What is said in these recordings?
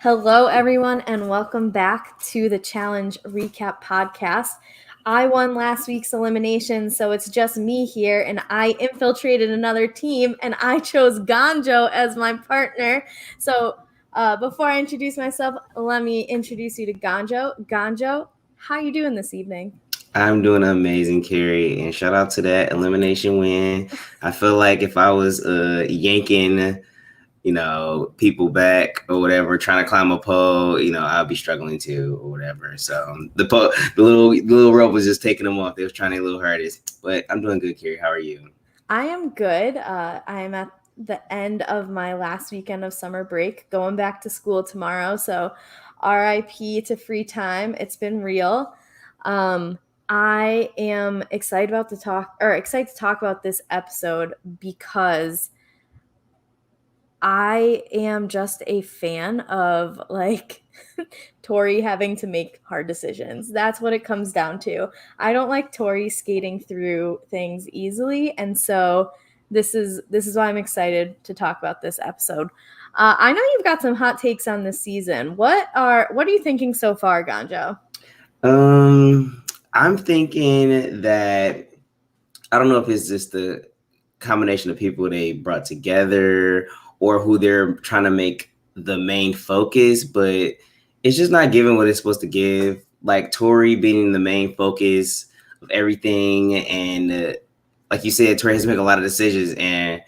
Hello, everyone, and welcome back to the Challenge Recap Podcast. I won last week's elimination, so it's just me here, and I infiltrated another team, and I chose Ganjo as my partner. So before I introduce myself, let me introduce you to Ganjo. Ganjo, how you doing this evening? I'm doing amazing, Kari, and shout out to that elimination win. I feel like if I was yanking, people back or whatever, trying to climb a pole, I'd be struggling too or whatever. So the little rope was just taking them off. They was trying their little hardest, but I'm doing good, Kari. How are you? I am good. I am at the end of my last weekend of summer break, going back to school tomorrow. So, RIP to free time. It's been real. I am excited to talk about this episode because I am just a fan of Tori having to make hard decisions. That's what it comes down to. I don't like Tori skating through things easily, and so this is why I'm excited to talk about this episode. I know you've got some hot takes on this season. What are you thinking so far, Ganjo? I'm thinking that I don't know if it's just the combination of people they brought together or who they're trying to make the main focus, but it's just not giving what it's supposed to give. Like Tori being the main focus of everything, and like you said, Tori has to make a lot of decisions, and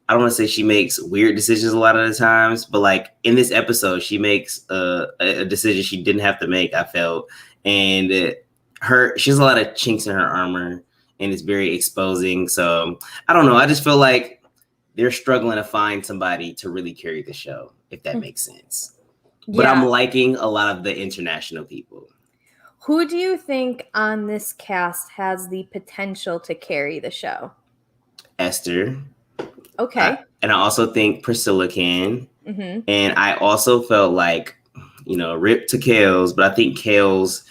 I don't want to say she makes weird decisions a lot of the times, but like in this episode, she makes a decision she didn't have to make. I felt, and she has a lot of chinks in her armor, and it's very exposing. So I don't know. I just feel like they're struggling to find somebody to really carry the show, if that makes sense. Yeah. But I'm liking a lot of the international people. Who do you think on this cast has the potential to carry the show? Esther. Okay. And I also think Priscilla can. Mm-hmm. And I also felt like, rip to Kales, but I think Kales,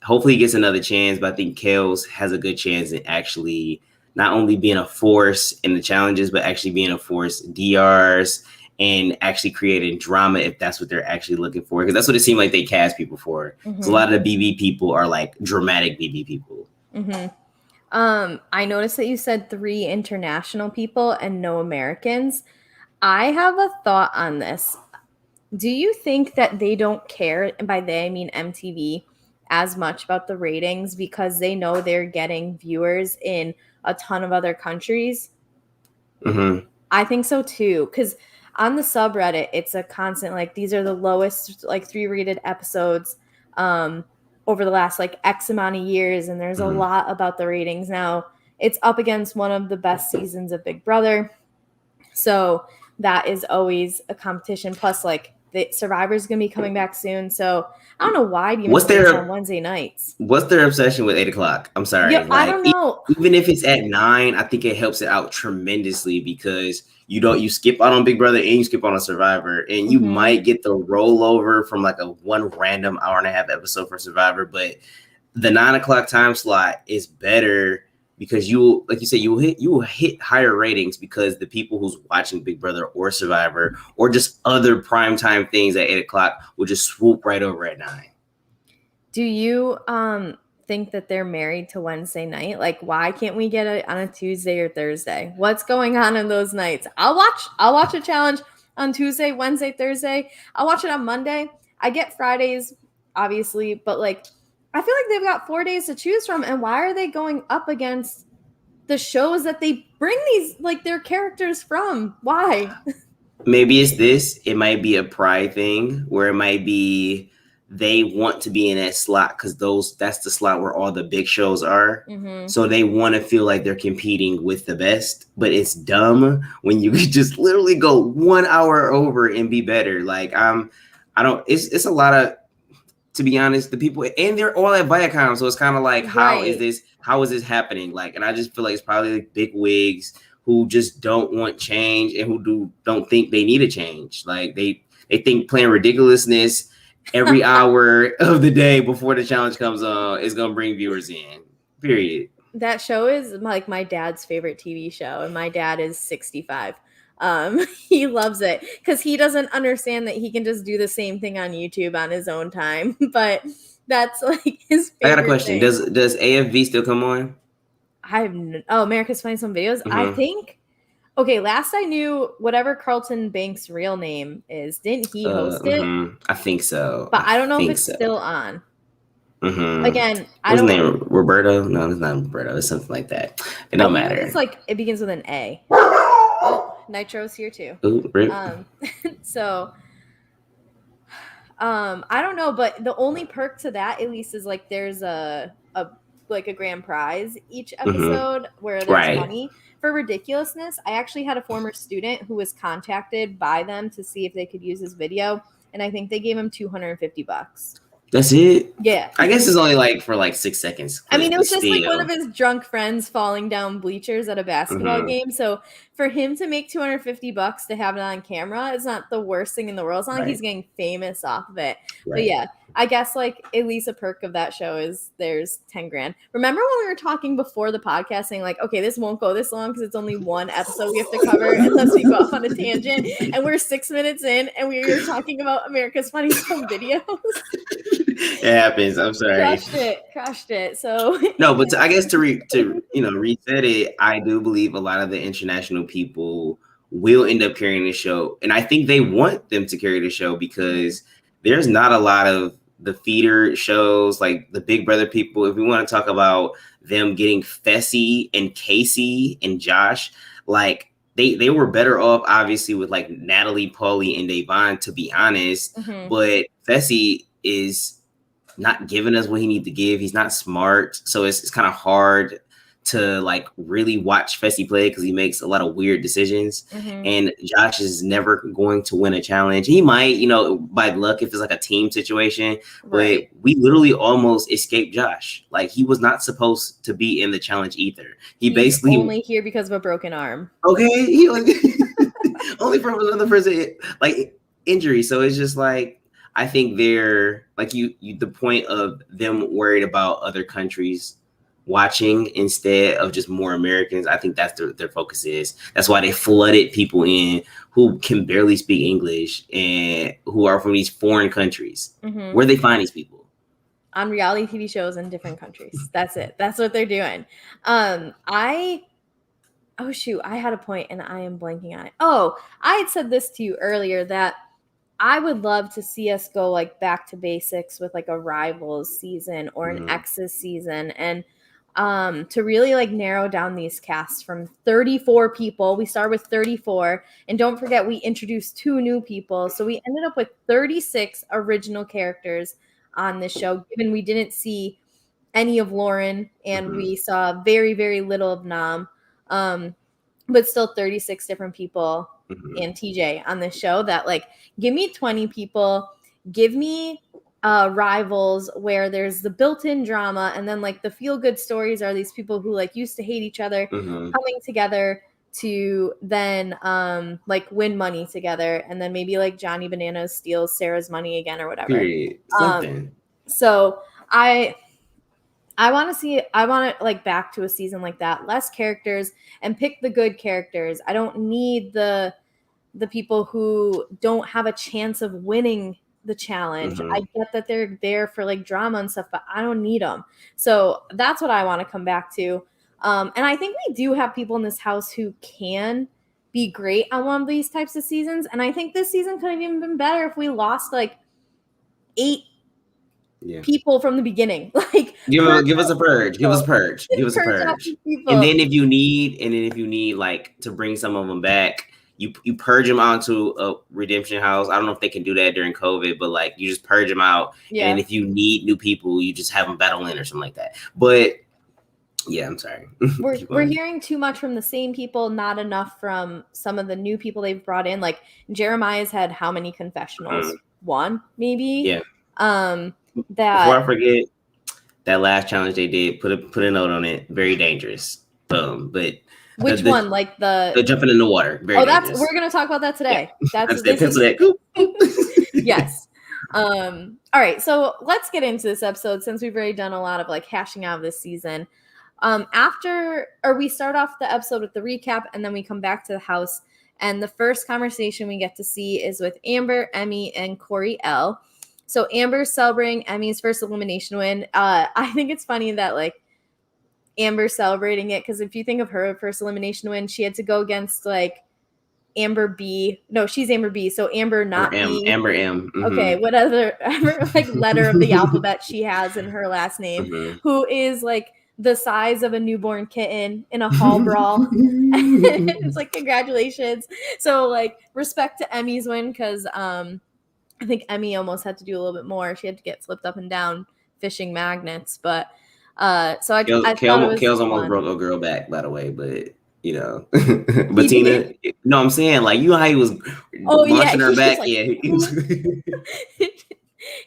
hopefully he gets another chance, but I think Kales has a good chance in actually not only being a force in the challenges, but actually being a force DRs and actually creating drama if that's what they're actually looking for. Because that's what it seemed like they cast people for. Mm-hmm. So a lot of the BB people are like dramatic BB people. Mm-hmm. I noticed that you said 3 international people and no Americans. I have a thought on this. Do you think that they don't care, and by they I mean MTV, as much about the ratings because they know they're getting viewers in a ton of other countries? Mm-hmm. I think so too, because on the subreddit, it's a constant, like, these are the lowest, 3 rated episodes over the last, X amount of years, and there's a lot about the ratings. Now, it's up against one of the best seasons of Big Brother, so that is always a competition, plus, the Survivor's going to be coming back soon, so I don't know why Demon Slayer on Wednesday nights. What's their obsession with 8 o'clock? I'm sorry. Yeah, I don't know. Even if it's at 9, I think it helps it out tremendously because you skip out on Big Brother and you skip out on Survivor, and you might get the rollover from like a one random hour and a half episode for Survivor, but the 9 o'clock time slot is better because you will hit higher ratings because the people who's watching Big Brother or Survivor or just other primetime things at 8 o'clock will just swoop right over at 9. Do you think that they're married to Wednesday night? Like, why can't we get it on a Tuesday or Thursday? What's going on in those nights? I'll watch a challenge on Tuesday, Wednesday, Thursday. I'll watch it on Monday. I get Fridays, obviously, but I feel like they've got 4 days to choose from, and why are they going up against the shows that they bring these, their characters from? Why? Maybe it's this. It might be a pride thing where it might be they want to be in that slot because that's the slot where all the big shows are. Mm-hmm. So they want to feel like they're competing with the best, but it's dumb when you could just literally go 1 hour over and be better. It's a lot of, to be honest, the people, and they're all at Viacom, so it's kind of like, how is this happening? And I just feel like it's probably big wigs who just don't want change and who don't think they need a change. They think playing ridiculousness every hour of the day before the challenge comes on is gonna bring viewers in. Period. That show is my dad's favorite TV show, and my dad is 65. He loves it because he doesn't understand that he can just do the same thing on YouTube on his own time. But that's like his favorite I got a question. thing. Does AFV still come on? America's Funniest Home Videos. I think. Okay, last I knew, whatever Carlton Banks' real name is, didn't he host it? I think so. But I don't know if it's still on. Again, I What's his don't. name? Roberto? No, it's not Roberto. It's something like that. It don't matter. It's like it begins with an A. Oh, Nitro's here too. Ooh, rip. So, I don't know, but the only perk to that, at least, is like there's a grand prize each episode where there's money. For ridiculousness, I actually had a former student who was contacted by them to see if they could use his video, and I think they gave him $250. That's it? Yeah. I guess it's only like for like 6 seconds. I mean, it was just like one of his drunk friends falling down bleachers at a basketball game. So for him to make $250 to have it on camera is not the worst thing in the world. It's not like he's getting famous off of it. Right. But yeah, I guess like at least a perk of that show is there's 10 grand. Remember when we were talking before the podcast saying like, okay, this won't go this long because it's only one episode we have to cover unless we go off on a tangent. And we're 6 minutes in and we were talking about America's Funniest Home Videos. It happens. I'm sorry. Crushed it. So no, but I guess to reset it, I do believe a lot of the international people will end up carrying the show, and I think they want them to carry the show because there's not a lot of the feeder shows like the Big Brother people. If we want to talk about them getting Fessy and Casey and Josh, like they were better off obviously with like Natalie, Paulie, and Davon, to be honest. But Fessy is not giving us what he needs to give. He's not smart, so it's kind of hard to like really watch Fessy play because he makes a lot of weird decisions. And Josh is never going to win a challenge. He might, by luck if it's like a team situation, but we literally almost escaped Josh. Like he was not supposed to be in the challenge either. He's basically only here because of a broken arm. Okay, he only from another person like injury. So it's just like I think they're like you the point of them worried about other countries watching instead of just more Americans. I think that's their focus is. That's why they flooded people in who can barely speak English and who are from these foreign countries. Where they find these people? On reality TV shows in different countries. That's it. That's what they're doing. I had a point and I am blanking on it. Oh, I had said this to you earlier that I would love to see us go like back to basics with like a Rivals season or an X's season, and to really like narrow down these casts from 34 people. We started with 34, and don't forget we introduced 2 new people, so we ended up with 36 original characters on this show, given we didn't see any of Lauren and we saw very, very little of Nam, but still 36 different people and TJ on this show. That like, give me 20 people, give me Rivals where there's the built-in drama, and then like the feel-good stories are these people who like used to hate each other coming together to then like win money together, and then maybe like Johnny Bananas steals Sarah's money again or whatever. So I want to like back to a season like that, less characters and pick the good characters. I don't need the people who don't have a chance of winning the challenge. I get that they're there for like drama and stuff, but I don't need them. So that's what I want to come back to. And I think we do have people in this house who can be great on one of these types of seasons. And I think this season could have even been better if we lost like 8 people from the beginning. Like give us a purge. Give us a purge. And then if you need like to bring some of them back, you purge them out to a redemption house. I don't know if they can do that during COVID, but like you just purge them out. And if you need new people, you just have them battle in or something like that. But yeah, I'm sorry. We're hearing too much from the same people, not enough from some of the new people they've brought in. Like Jeremiah's had how many confessionals? 1, maybe. Yeah. That before I forget, that last challenge they did, put a note on it. Very dangerous. But which one? Like the jumping in the water. Very dangerous. We're gonna talk about that today. Yeah. That's pencil that. Yes. All right. So let's get into this episode since we've already done a lot of like hashing out of this season. We start off the episode with the recap, and then we come back to the house, And the first conversation we get to see is with Amber, Emmy, and Corielle. So Amber's celebrating Emmy's first elimination win. I think it's funny that like Amber celebrating it, because if you think of her first elimination win, she had to go against like Amber B. No, she's Amber B. So Amber not B. Amber M. Mm-hmm. Okay, whatever like letter of the alphabet she has in her last name, mm-hmm. who is like the size of a newborn kitten in a hall brawl. It's like, congratulations. So like respect to Emmy's win, because I think Emmy almost had to do a little bit more. She had to get flipped up and down fishing magnets, but so I thought it was Kale's almost broke a girl back, by the way, but you know, but Tina, no, I'm saying like, you know how he was launching her back, like, yeah.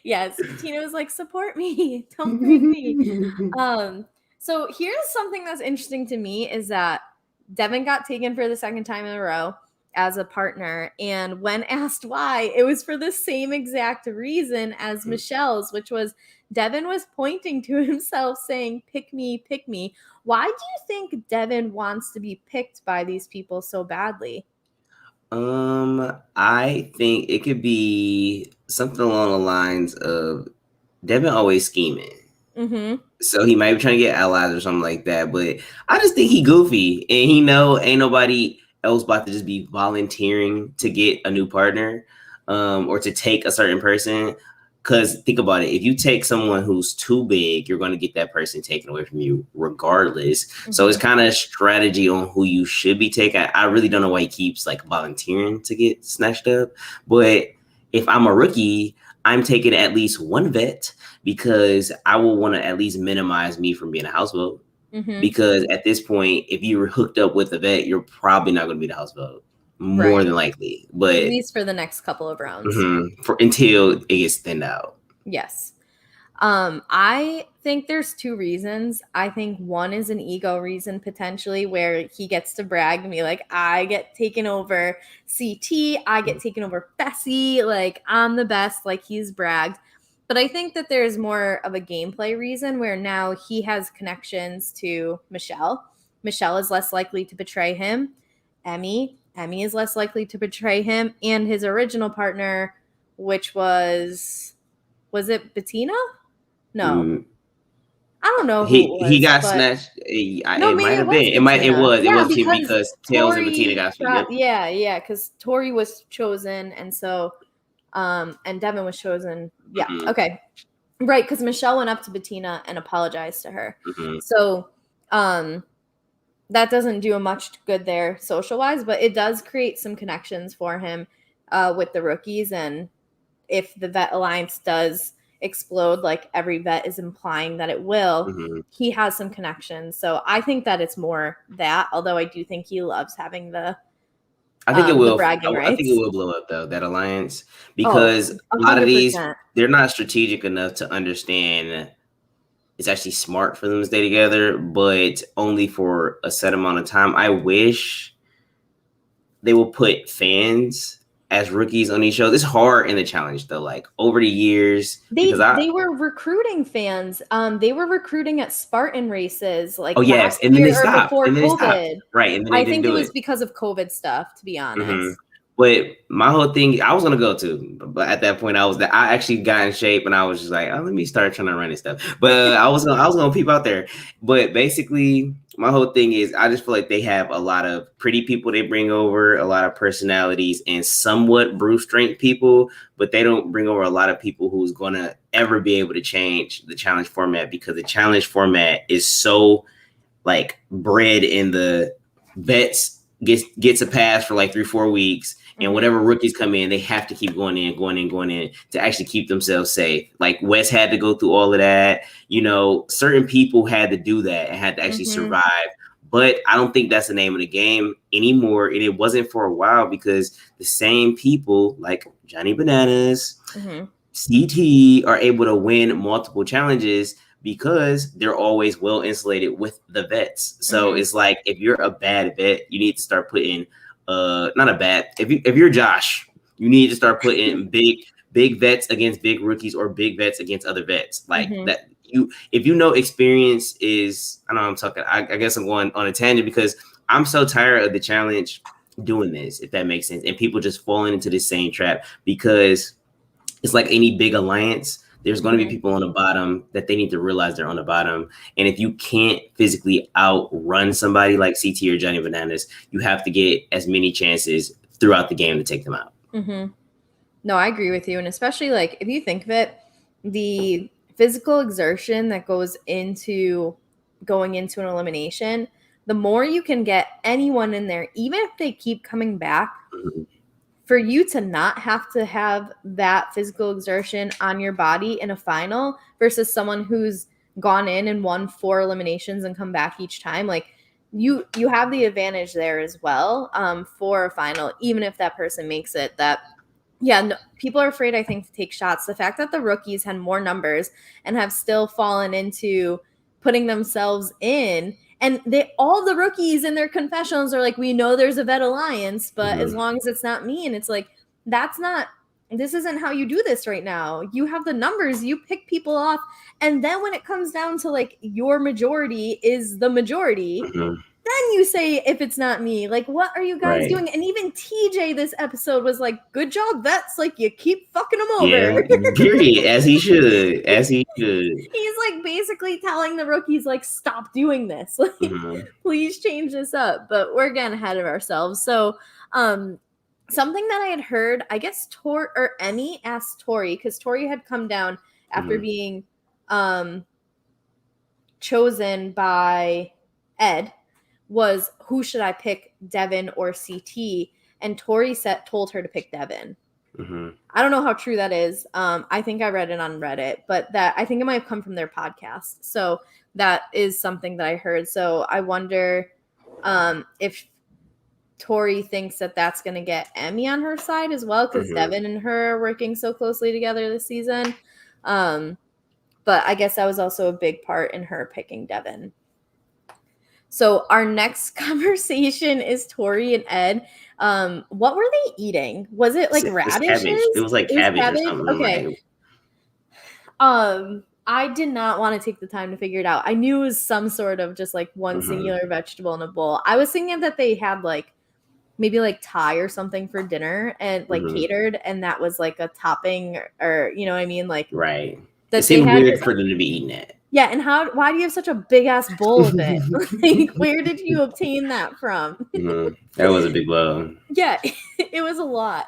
Yes, Tina was like, support me, don't break me. So here's something that's interesting to me is that Devin got taken for the second time in a row as a partner, and when asked why, it was for the same exact reason as Michelle's, which was Devin was pointing to himself saying, pick me, pick me. Why do you think Devin wants to be picked by these people so badly? I think it could be something along the lines of Devin always scheming. Mm-hmm. So he might be trying to get allies or something like that. But I just think he goofy, and he know ain't nobody else about to just be volunteering to get a new partner, or to take a certain person. Because think about it, if you take someone who's too big, you're going to get that person taken away from you regardless. Mm-hmm. So it's kind of strategy on who you should be taking. I really don't know why he keeps like volunteering to get snatched up. But if I'm a rookie, I'm taking at least one vet, because I will want to at least minimize me from being a house vote. Mm-hmm. Because at this point, if you were hooked up with a vet, you're probably not going to be the house vote. More than likely, but at least for the next couple of rounds, until it gets thinned out. Yes. I think there's two reasons. I think one is an ego reason, potentially, where he gets to brag and be like, I get taken over CT, I get taken over Fessy, like I'm the best, like he's bragged. But I think that there's more of a gameplay reason where now he has connections to Michelle. Michelle is less likely to betray him. Emmy is less likely to betray him, and his original partner, which was it Bettina? No. I don't know who it was. He got snatched. It might have been. It was because Tails and Bettina got snatched. Yeah, because Tori was chosen, and so and Devin was chosen. Yeah, mm-hmm. Okay. Right, because Michelle went up to Bettina and apologized to her. Mm-hmm. So that doesn't do much good there social-wise, but it does create some connections for him with the rookies. And if the vet alliance does explode, like every vet is implying that it will, mm-hmm. he has some connections. So I think that it's more that, although I do think he loves having the I think it will. Bragging rights. I think it will blow up though, that alliance, because a lot of these, they're not strategic enough to understand it's actually smart for them to stay together, but only for a set amount of time. I wish they will put fans as rookies on these shows. It's hard in the challenge though. Like over the years, they were recruiting fans. They were recruiting at Spartan races. Like and then they stopped. Before COVID. Right, and then I think it was because of COVID stuff, to be honest. Mm-hmm. But my whole thing, I was gonna go to, but at that point, I actually got in shape, and I was just like, oh, let me start trying to run and stuff. But I was gonna peep out there. But basically, my whole thing is, I just feel like they have a lot of pretty people they bring over, a lot of personalities, and somewhat brute strength people. But they don't bring over a lot of people who's gonna ever be able to change the challenge format, because the challenge format is so like bred in the vets gets a pass for like 3-4 weeks. And whatever rookies come in, they have to keep going in to actually keep themselves safe. Like Wes had to go through all of that. You know, certain people had to do that and had to actually survive. But I don't think that's the name of the game anymore. And it wasn't for a while, because the same people like Johnny Bananas, CT are able to win multiple challenges because they're always well insulated with the vets. So it's like, if you're a bad vet, you need to start putting if you're Josh, you need to start putting big vets against big rookies, or big vets against other vets. Like that, if you know experience is, I know I'm talking, I guess I'm going on a tangent, because I'm so tired of the challenge doing this, if that makes sense. And people just falling into the same trap because it's like any big alliance. There's going to be people on the bottom that they need to realize they're on the bottom. And if you can't physically outrun somebody like CT or Johnny Bananas, you have to get as many chances throughout the game to take them out. Mm-hmm. No, I agree with you. And especially like if you think of it, the physical exertion that goes into going into an elimination, the more you can get anyone in there, even if they keep coming back, for you to not have to have that physical exertion on your body in a final versus someone who's gone in and won 4 eliminations and come back each time, like you have the advantage there as well for a final, even if that person makes it. That no, people are afraid, I think, to take shots. The fact that the rookies had more numbers and have still fallen into putting themselves in, and all the rookies in their confessionals are like, we know there's a vet alliance, but as long as it's not me. And it's like, this isn't how you do this right now. You have the numbers, you pick people off. And then when it comes down to like your majority is the majority, then you say, if it's not me, like, what are you guys doing? And even TJ this episode was like, good job, vets. Like, you keep fucking them over. Yeah, period. As he should. He's like basically telling the rookies, like, stop doing this. Like, please change this up. But we're getting ahead of ourselves. So, something that I had heard, I guess Emmy asked Tori, because Tori had come down after being chosen by Ed, was who should I pick, Devin or CT? And Tori told her to pick Devin. I don't know how true that is. I think I read it on Reddit, but I think it might have come from their podcast. So that is something that I heard. So I wonder if Tori thinks that that's going to get Emmy on her side as well, because Devin and her are working so closely together this season. But I guess that was also a big part in her picking Devin. So our next conversation is Tori and Ed. What were they eating? Was it like radishes? It was like cabbage or something. Okay. I did not want to take the time to figure it out. I knew it was some sort of just like one singular vegetable in a bowl. I was thinking that they had like maybe like Thai or something for dinner and like catered, and that was like a topping, or you know what I mean? Like, right. It seemed weird for them to be eating that. Yeah, and why do you have such a big ass bowl of it? Like, where did you obtain that from? That was a big blow. Yeah, it was a lot.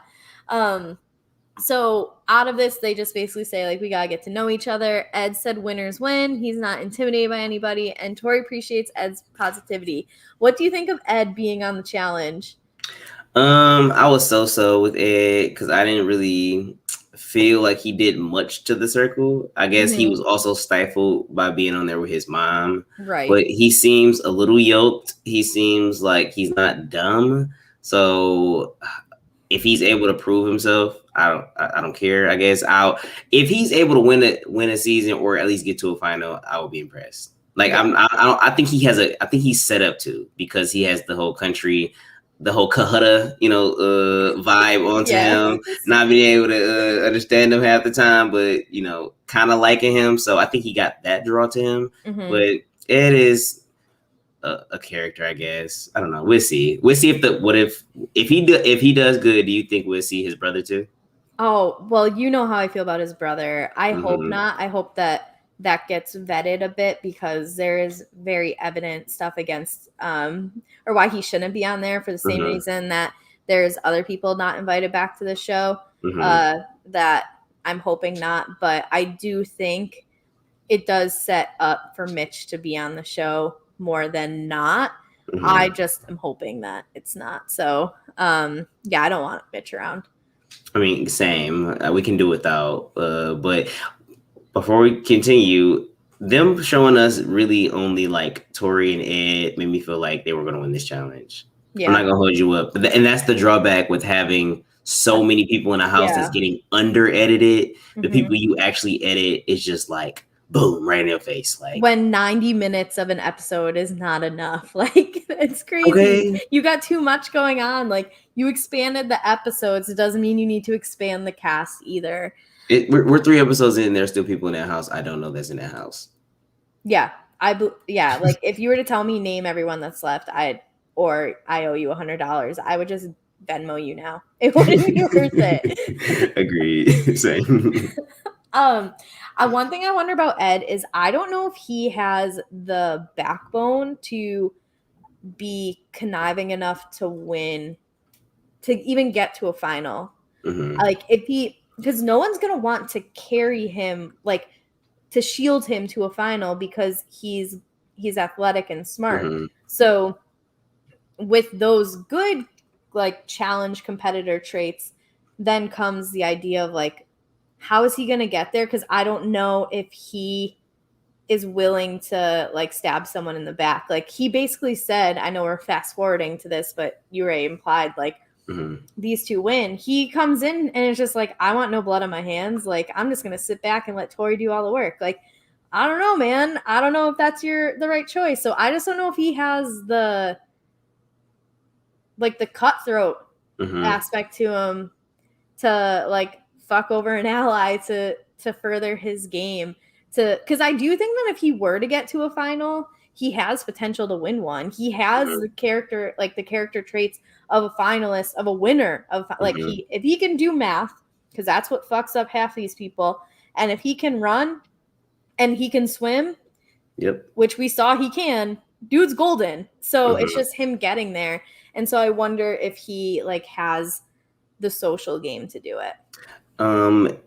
So out of this, they just basically say, like, we gotta get to know each other. Ed said winners win. He's not intimidated by anybody, and Tori appreciates Ed's positivity. What do you think of Ed being on the challenge? I was so with Ed because I didn't really feel like he did much to the circle. I guess he was also stifled by being on there with his mom. Right. But he seems a little yoked. He seems like he's not dumb. So if he's able to prove himself, I don't care. I guess if he's able to win a season or at least get to a final, I will be impressed. Like I think he's set up to, because he has the whole country, the whole Kahutta, vibe onto him, not being able to understand him half the time, but, kind of liking him. So I think he got that draw to him. But Ed is a character, I guess. I don't know. We'll see. We'll see if he does good. Do you think we'll see his brother too? Oh, well, you know how I feel about his brother. I hope not. I hope that gets vetted a bit, because there is very evident stuff against or why he shouldn't be on there, for the same reason that there's other people not invited back to the show that I'm hoping not. But I do think it does set up for Mitch to be on the show more than not. I just am hoping that it's not. So I don't want Mitch around. I mean, same. We can do without. But before we continue, them showing us really only like Tori and Ed made me feel like they were going to win this challenge. Yeah. I'm not going to hold you up. And that's the drawback with having so many people in a house that's getting under edited. The people you actually edit is just like, boom, right in your face. Like, when 90 minutes of an episode is not enough. Like, it's crazy. Okay. You got too much going on. Like, you expanded the episodes. It doesn't mean you need to expand the cast either. We're 3 episodes in. There's still people in that house I don't know that's in that house. Yeah. Like, if you were to tell me name everyone that's left, or I owe you $100, I would just Venmo you now. It wouldn't be worth it. Agreed. Same. One thing I wonder about Ed is I don't know if he has the backbone to be conniving enough to win, to even get to a final. Mm-hmm. Like because no one's gonna want to carry him, like to shield him to a final because he's athletic and smart. Mm-hmm. So with those good like challenge competitor traits, then comes the idea of like, how is he gonna get there? Because I don't know if he is willing to like stab someone in the back. Like he basically said, I know we're fast forwarding to this, but you already implied like these two win. He comes in and it's just like, I want no blood on my hands. Like I'm just gonna sit back and let Tori do all the work. Like I don't know, man. I don't know if that's the right choice. So I just don't know if he has the like the cutthroat aspect to him to like fuck over an ally to further his game. Because I do think that if he were to get to a final, he has potential to win one. He has the character traits of a finalist, of a winner, of like if he can do math, because that's what fucks up half these people, and if he can run and he can swim, which we saw he can, dude's golden. So it's just him getting there. And so I wonder if he like has the social game to do it.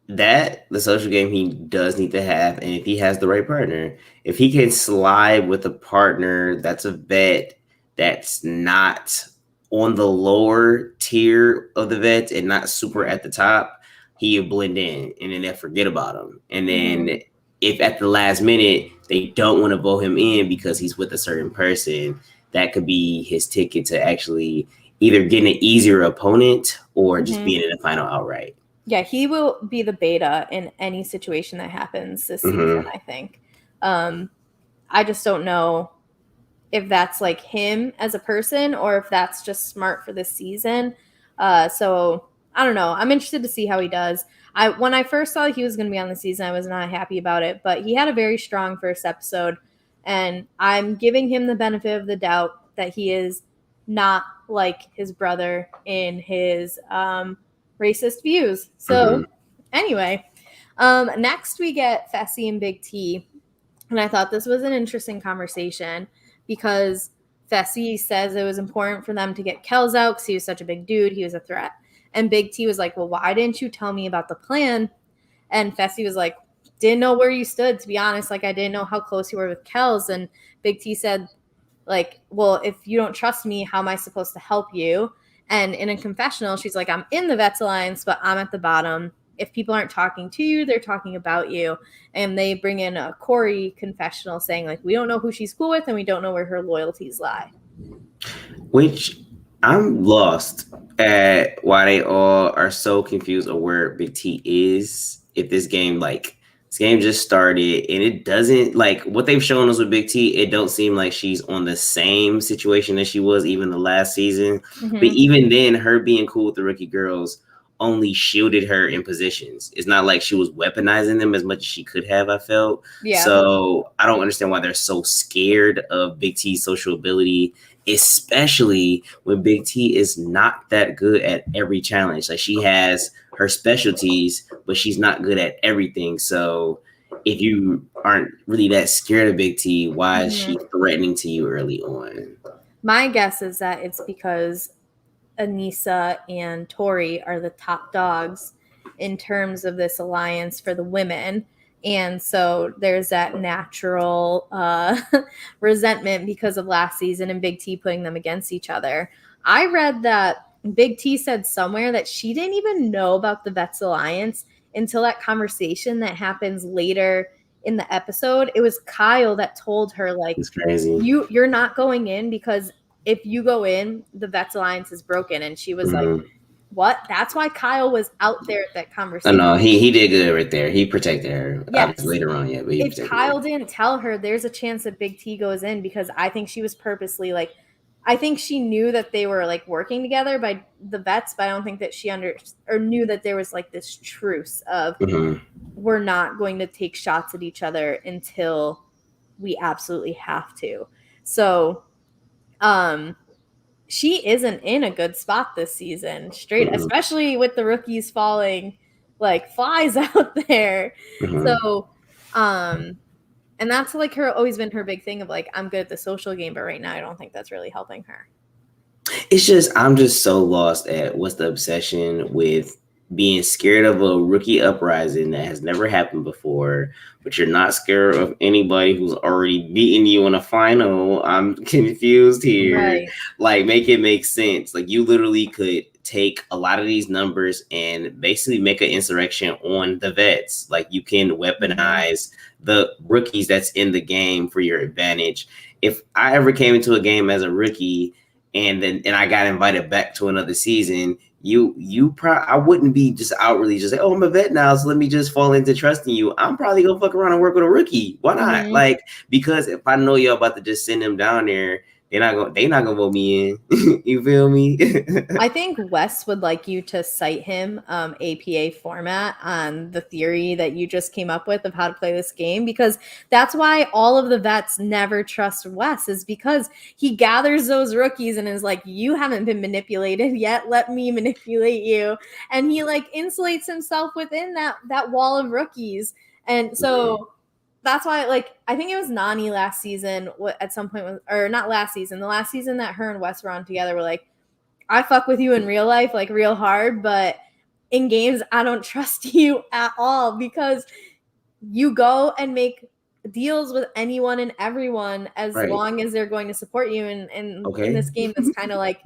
That the social game he does need to have, and if he has the right partner, if he can slide with a partner that's a vet that's not on the lower tier of the vets and not super at the top, he'll blend in and then they'll forget about him. And then if at the last minute they don't want to vote him in because he's with a certain person, that could be his ticket to actually either getting an easier opponent or just being in the final outright. Yeah, he will be the beta in any situation that happens this season, I think. I just don't know if that's like him as a person or if that's just smart for this season. So I don't know. I'm interested to see how he does. When I first saw he was going to be on the season, I was not happy about it, but he had a very strong first episode, and I'm giving him the benefit of the doubt that he is not like his brother in his racist views. So anyway, next we get Fessy and Big T. And I thought this was an interesting conversation because Fessy says it was important for them to get Kells out because he was such a big dude. He was a threat. And Big T was like, well, why didn't you tell me about the plan? And Fessy was like, didn't know where you stood, to be honest. Like, I didn't know how close you were with Kells. And Big T said, like, well, if you don't trust me, how am I supposed to help you? And in a confessional, she's like, I'm in the Vets Alliance, but I'm at the bottom. If people aren't talking to you, they're talking about you. And they bring in a Kari confessional saying, like, we don't know who she's cool with and we don't know where her loyalties lie. Which I'm lost at why they all are so confused of where Big T is. If this game just started and it doesn't, like what they've shown us with Big T, it don't seem like she's on the same situation as she was even the last season. But even then, her being cool with the rookie girls only shielded her in positions. It's not like she was weaponizing them as much as she could have, I felt. Yeah. So I don't understand why they're so scared of Big T's social ability, especially when Big T is not that good at every challenge. Like she has her specialties, but she's not good at everything. So if you aren't really that scared of Big T, why is she threatening to you early on? My guess is that it's because Anissa and Tori are the top dogs in terms of this alliance for the women. And so there's that natural resentment because of last season and Big T putting them against each other. I read that Big T said somewhere that she didn't even know about the Vets Alliance until that conversation that happens later in the episode. It was Kyle that told her, like, it's crazy. You're not going in because if you go in, the Vets Alliance is broken. And she was like, what? That's why Kyle was out there at that conversation. No, he did good right there. He protected her. Yes. Later on, yeah. But if Kyle didn't tell her, there's a chance that Big T goes in, because I think she was purposely like, I think she knew that they were like working together by the vets, but I don't think that she knew that there was like this truce of we're not going to take shots at each other until we absolutely have to. So she isn't in a good spot this season, straight, especially with the rookies falling like flies out there. So, and that's like always been her big thing of like, I'm good at the social game, but right now I don't think that's really helping her. It's just, I'm just so lost at what's the obsession with being scared of a rookie uprising that has never happened before, but you're not scared of anybody who's already beaten you in a final. I'm confused here. Right. Like, make it make sense. Like, you literally could take a lot of these numbers and basically make an insurrection on the vets. Like, you can weaponize the rookies that's in the game for your advantage. If I ever came into a game as a rookie and I got invited back to another season, I wouldn't be just outwardly just like, oh, I'm a vet now, so let me just fall into trusting you. I'm probably gonna fuck around and work with a rookie. Why not? Like, because if I know you're about to just send them down there, they're not gonna vote me in. You feel me? I think Wes would like you to cite him APA format on the theory that you just came up with of how to play this game, because that's why all of the vets never trust Wes, is because he gathers those rookies and is like, you haven't been manipulated yet, let me manipulate you. And he like insulates himself within that wall of rookies. And so that's why, like, I think it was Nani last season at some point, or not last season, the last season that her and Wes were on together, were like, I fuck with you in real life, like real hard, but in games, I don't trust you at all, because you go and make deals with anyone and everyone as long as they're going to support you. And in this game, that's kind of like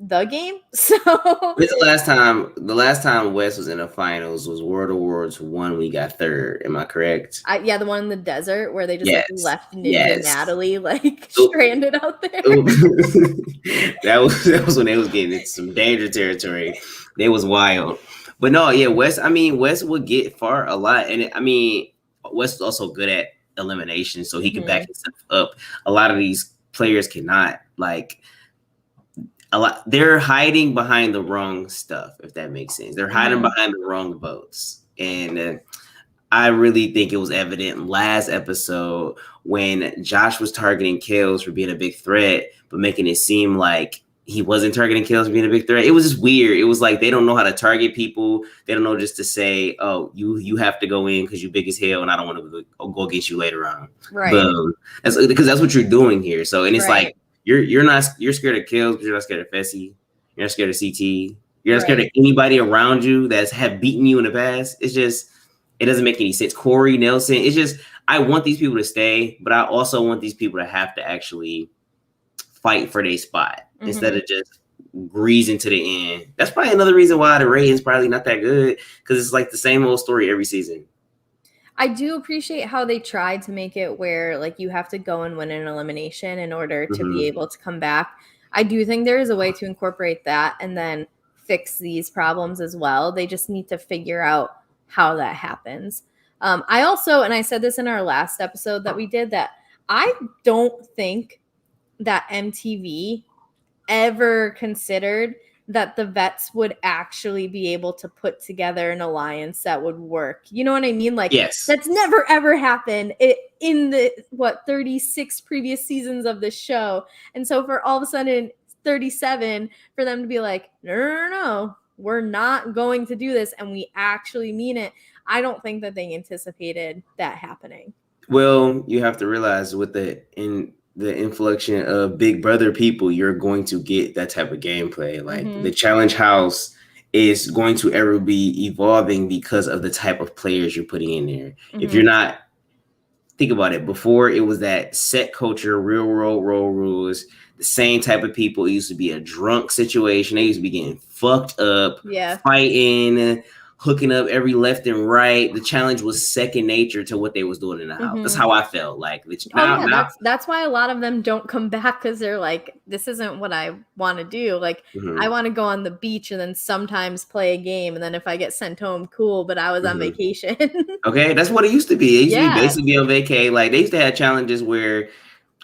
the game. So the last time Wes was in the finals was World of Wars 1. We got third. Am I correct? Yeah, the one in the desert where they just like left Ninja Natalie like stranded out there. that was when they was getting into some danger territory. They was wild. But no, yeah, Wes would get far a lot. And Wes is also good at elimination, so he can back himself up. A lot of these players cannot. Like, they're hiding behind the wrong stuff, if that makes sense. They're hiding behind the wrong votes. And I really think it was evident last episode when Josh was targeting Kales for being a big threat, but making it seem like he wasn't targeting Kales for being a big threat. It was just weird. It was like they don't know how to target people. They don't know just to say, oh, you have to go in because you're big as hell and I don't want to go against you later on. Right. Boom. Because that's what you're doing here. So, and it's like, you're scared of Kills, but you're not scared of Fessy. You're not scared of CT. You're not scared of anybody around you that have beaten you in the past. It's just, it doesn't make any sense. Corey, Nelson, it's just, I want these people to stay, but I also want these people to have to actually fight for their spot instead of just greasing to the end. That's probably another reason why the ratings probably not that good, because it's like the same old story every season. I do appreciate how they tried to make it where like you have to go and win an elimination in order to be able to come back. I do think there is a way to incorporate that and then fix these problems as well. They just need to figure out how that happens. I also, and I said this in our last episode that we did, that I don't think that MTV ever considered that the vets would actually be able to put together an alliance that would work. You know what I mean? Like, that's never, ever happened in the, 36 previous seasons of the show. And so for all of a sudden, 37, for them to be like, no, we're not going to do this, and we actually mean it. I don't think that they anticipated that happening. Well, you have to realize with the inflection of Big Brother people, you're going to get that type of gameplay. Like the Challenge House is going to ever be evolving because of the type of players you're putting in there. If you're not, think about it, before it was that set culture, real world role rules, the same type of people. It used to be a drunk situation. They used to be getting fucked up, fighting, hooking up every left and right. The challenge was second nature to what they was doing in the house. That's how I felt. Like, that's why a lot of them don't come back, because they're like, this isn't what I want to do. Like, I want to go on the beach and then sometimes play a game, and then if I get sent home, cool, but I was on vacation. Okay, that's what it used to be. It used to be basically on vacay. Like, they used to have challenges where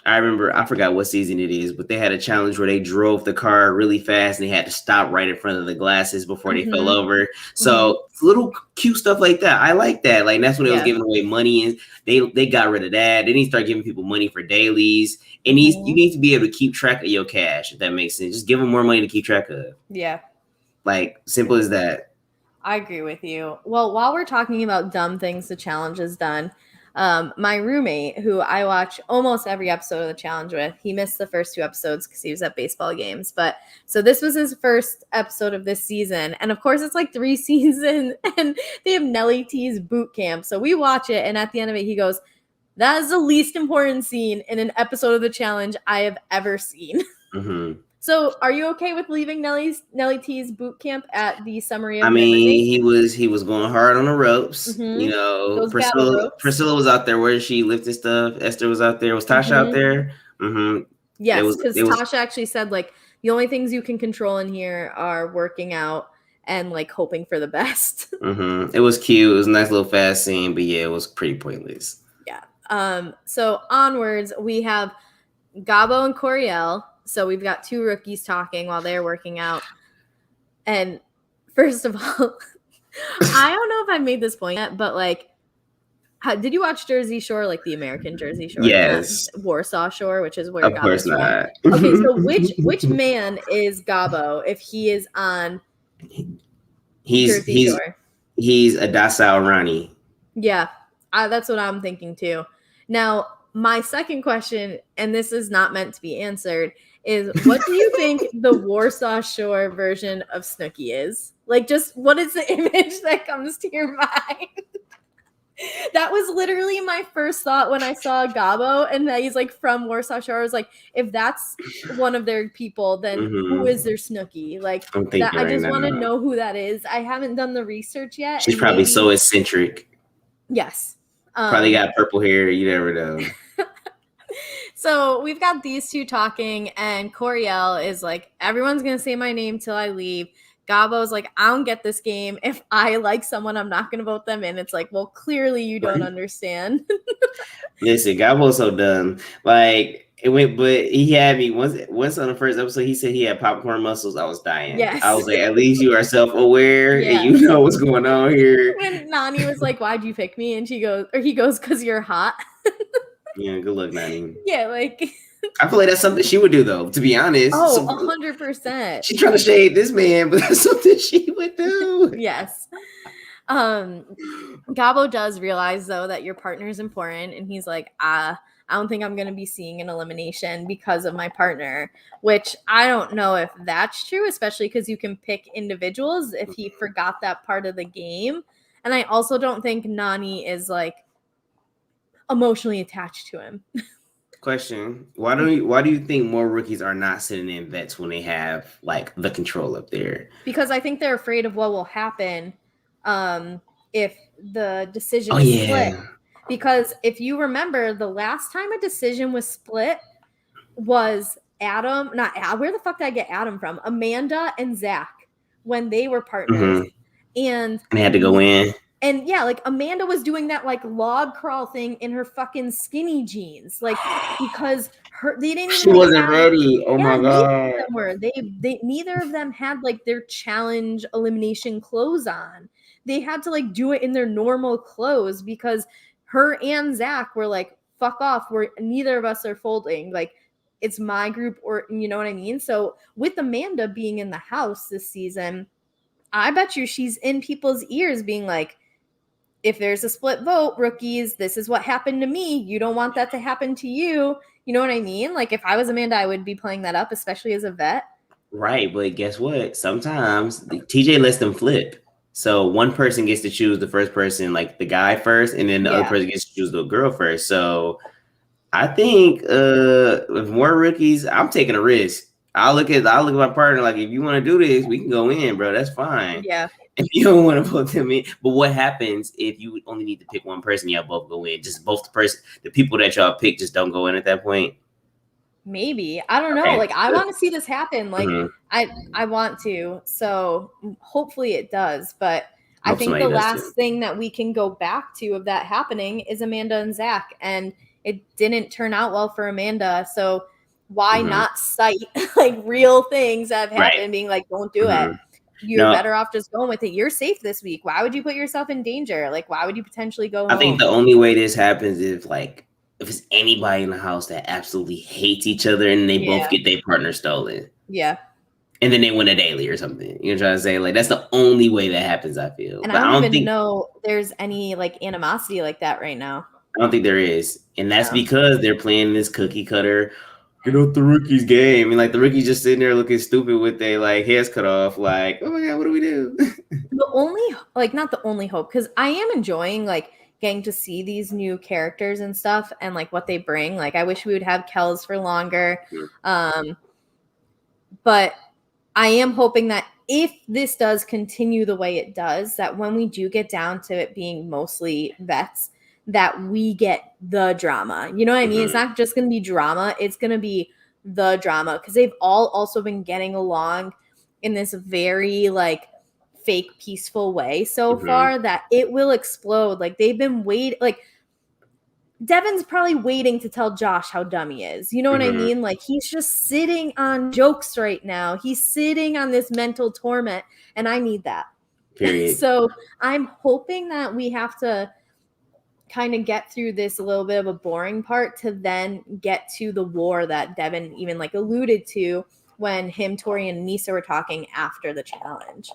I remember, I forgot what season it is, but they had a challenge where they drove the car really fast and they had to stop right in front of the glasses before they fell over. So little cute stuff like that. I like that. Like that's when they was giving away money, and they got rid of that. Then he started giving people money for dailies. And you need to be able to keep track of your cash, if that makes sense. Just give them more money to keep track of. Yeah. Like simple as that. I agree with you. Well, while we're talking about dumb things the challenge has done, my roommate, who I watch almost every episode of the challenge with, he missed the first 2 episodes because he was at baseball games. But so this was his first episode of this season. And of course, it's like 3 seasons and they have Nelly T's boot camp. So we watch it. And at the end of it, he goes, "That is the least important scene in an episode of the challenge I have ever seen." Mm-hmm. So, are you okay with leaving Nelly T's boot camp at the summary of I mean, he was going hard on the ropes. You know, those battle ropes. Priscilla was out there. Where is she lifting stuff? Esther was out there. Was Tasha out there? Yes, because Tasha actually said, like, the only things you can control in here are working out and, like, hoping for the best. It was cute. It was a nice little fast scene, but yeah, it was pretty pointless. Yeah. So onwards, we have Gabo and Corielle. So we've got 2 rookies talking while they're working out. And first of all, I don't know if I made this point yet, but like, did you watch Jersey Shore, like the American Jersey Shore? Yes. Warsaw Shore, which is where of course not. Okay, so which man is Gabo if he is on Jersey Shore? He's a docile Ronnie. Yeah, that's what I'm thinking too. Now, my second question, and this is not meant to be answered, is what do you think the Warsaw Shore version of Snooki is? Like, just what is the image that comes to your mind? That was literally my first thought when I saw Gabo and that he's like from Warsaw Shore. I was like, if that's one of their people, then who is their Snooki? Like, that, I just want to know who that is. I haven't done the research yet. She's probably so eccentric. Yes. Probably got purple hair. You never know. So we've got these 2 talking, and Corielle is like, everyone's going to say my name till I leave. Gabo's like, I don't get this game. If I like someone, I'm not going to vote them in. It's like, well, clearly you don't understand. Listen, Gabo's so dumb. Like, it went, but he had me once on the first episode. He said he had popcorn muscles. I was dying. Yes. I was like, at least you are self-aware and you know what's going on here. When Nani was like, "Why'd you pick me?" and he goes, "Because you're hot." Yeah, good luck, Nani. Yeah, like I feel like that's something she would do, though. To be honest, 100%. She's trying to shade this man, but that's something she would do. Yes. Gabo does realize though that your partner is important, and he's like, I don't think I'm going to be seeing an elimination because of my partner, which I don't know if that's true, especially because you can pick individuals if he forgot that part of the game. And I also don't think Nani is like emotionally attached to him. Question: Why do you think more rookies are not sitting in vets when they have like the control up there? Because I think they're afraid of what will happen if the decision is split. Because if you remember, the last time a decision was split was where the fuck did I get Adam from? Amanda and Zach, when they were partners. And they had to go in. And yeah, like Amanda was doing that like log crawl thing in her fucking skinny jeans, like because they didn't. She wasn't ready. Oh my god! Neither of them had like their challenge elimination clothes on. They had to like do it in their normal clothes because her and Zach were like, "Fuck off! Neither of us are folding. Like it's my group, or you know what I mean." So with Amanda being in the house this season, I bet you she's in people's ears being like, if there's a split vote, rookies, this is what happened to me. You don't want that to happen to you. You know what I mean? Like if I was Amanda, I would be playing that up, especially as a vet. Right, but guess what? Sometimes TJ lets them flip. So one person gets to choose the first person, like the guy first, and then the other person gets to choose the girl first. So I think with more rookies, I'm taking a risk. I'll look at my partner like, if you want to do this, we can go in, bro. That's fine. Yeah. If you don't want to vote them in, but what happens if you only need to pick one person? Y'all both go in. Just both the people that y'all pick just don't go in at that point. Maybe, I don't know. Okay. Like I want to see this happen. Like I want to. So hopefully it does. But I think the last thing that we can go back to of that happening is Amanda and Zach. And it didn't turn out well for Amanda. So why not cite like real things that have happened, being like, don't do it. You're better off just going with it. You're safe this week. Why would you put yourself in danger? Like, why would you potentially go home? I think the only way this happens is like if it's anybody in the house that absolutely hates each other and they both get their partner stolen. Yeah. And then they win a daily or something. You're trying to say, like, that's the only way that happens, I feel. And I don't even know there's any like animosity like that right now. I don't think there is. And that's because they're playing this cookie cutter, get out the rookies game. I mean, like the rookies just sitting there looking stupid with their like heads cut off, like, oh my God, what do we do? The only, like, not the only hope, because I am enjoying like getting to see these new characters and stuff and like what they bring. Like, I wish we would have Kels for longer. But I am hoping that if this does continue the way it does, that when we do get down to it being mostly vets, that we get the drama. You know what I mean? It's not just going to be drama. It's going to be the drama, because they've all also been getting along in this very like fake peaceful way so far that it will explode. Like, they've been waiting, like Devin's probably waiting to tell Josh how dumb he is. You know what I mean? Like, he's just sitting on jokes right now. He's sitting on this mental torment, and I need that. Period. So I'm hoping that we have to kind of get through this a little bit of a boring part to then get to the war that Devin even like alluded to when him, Tori, and Nisa were talking after the challenge.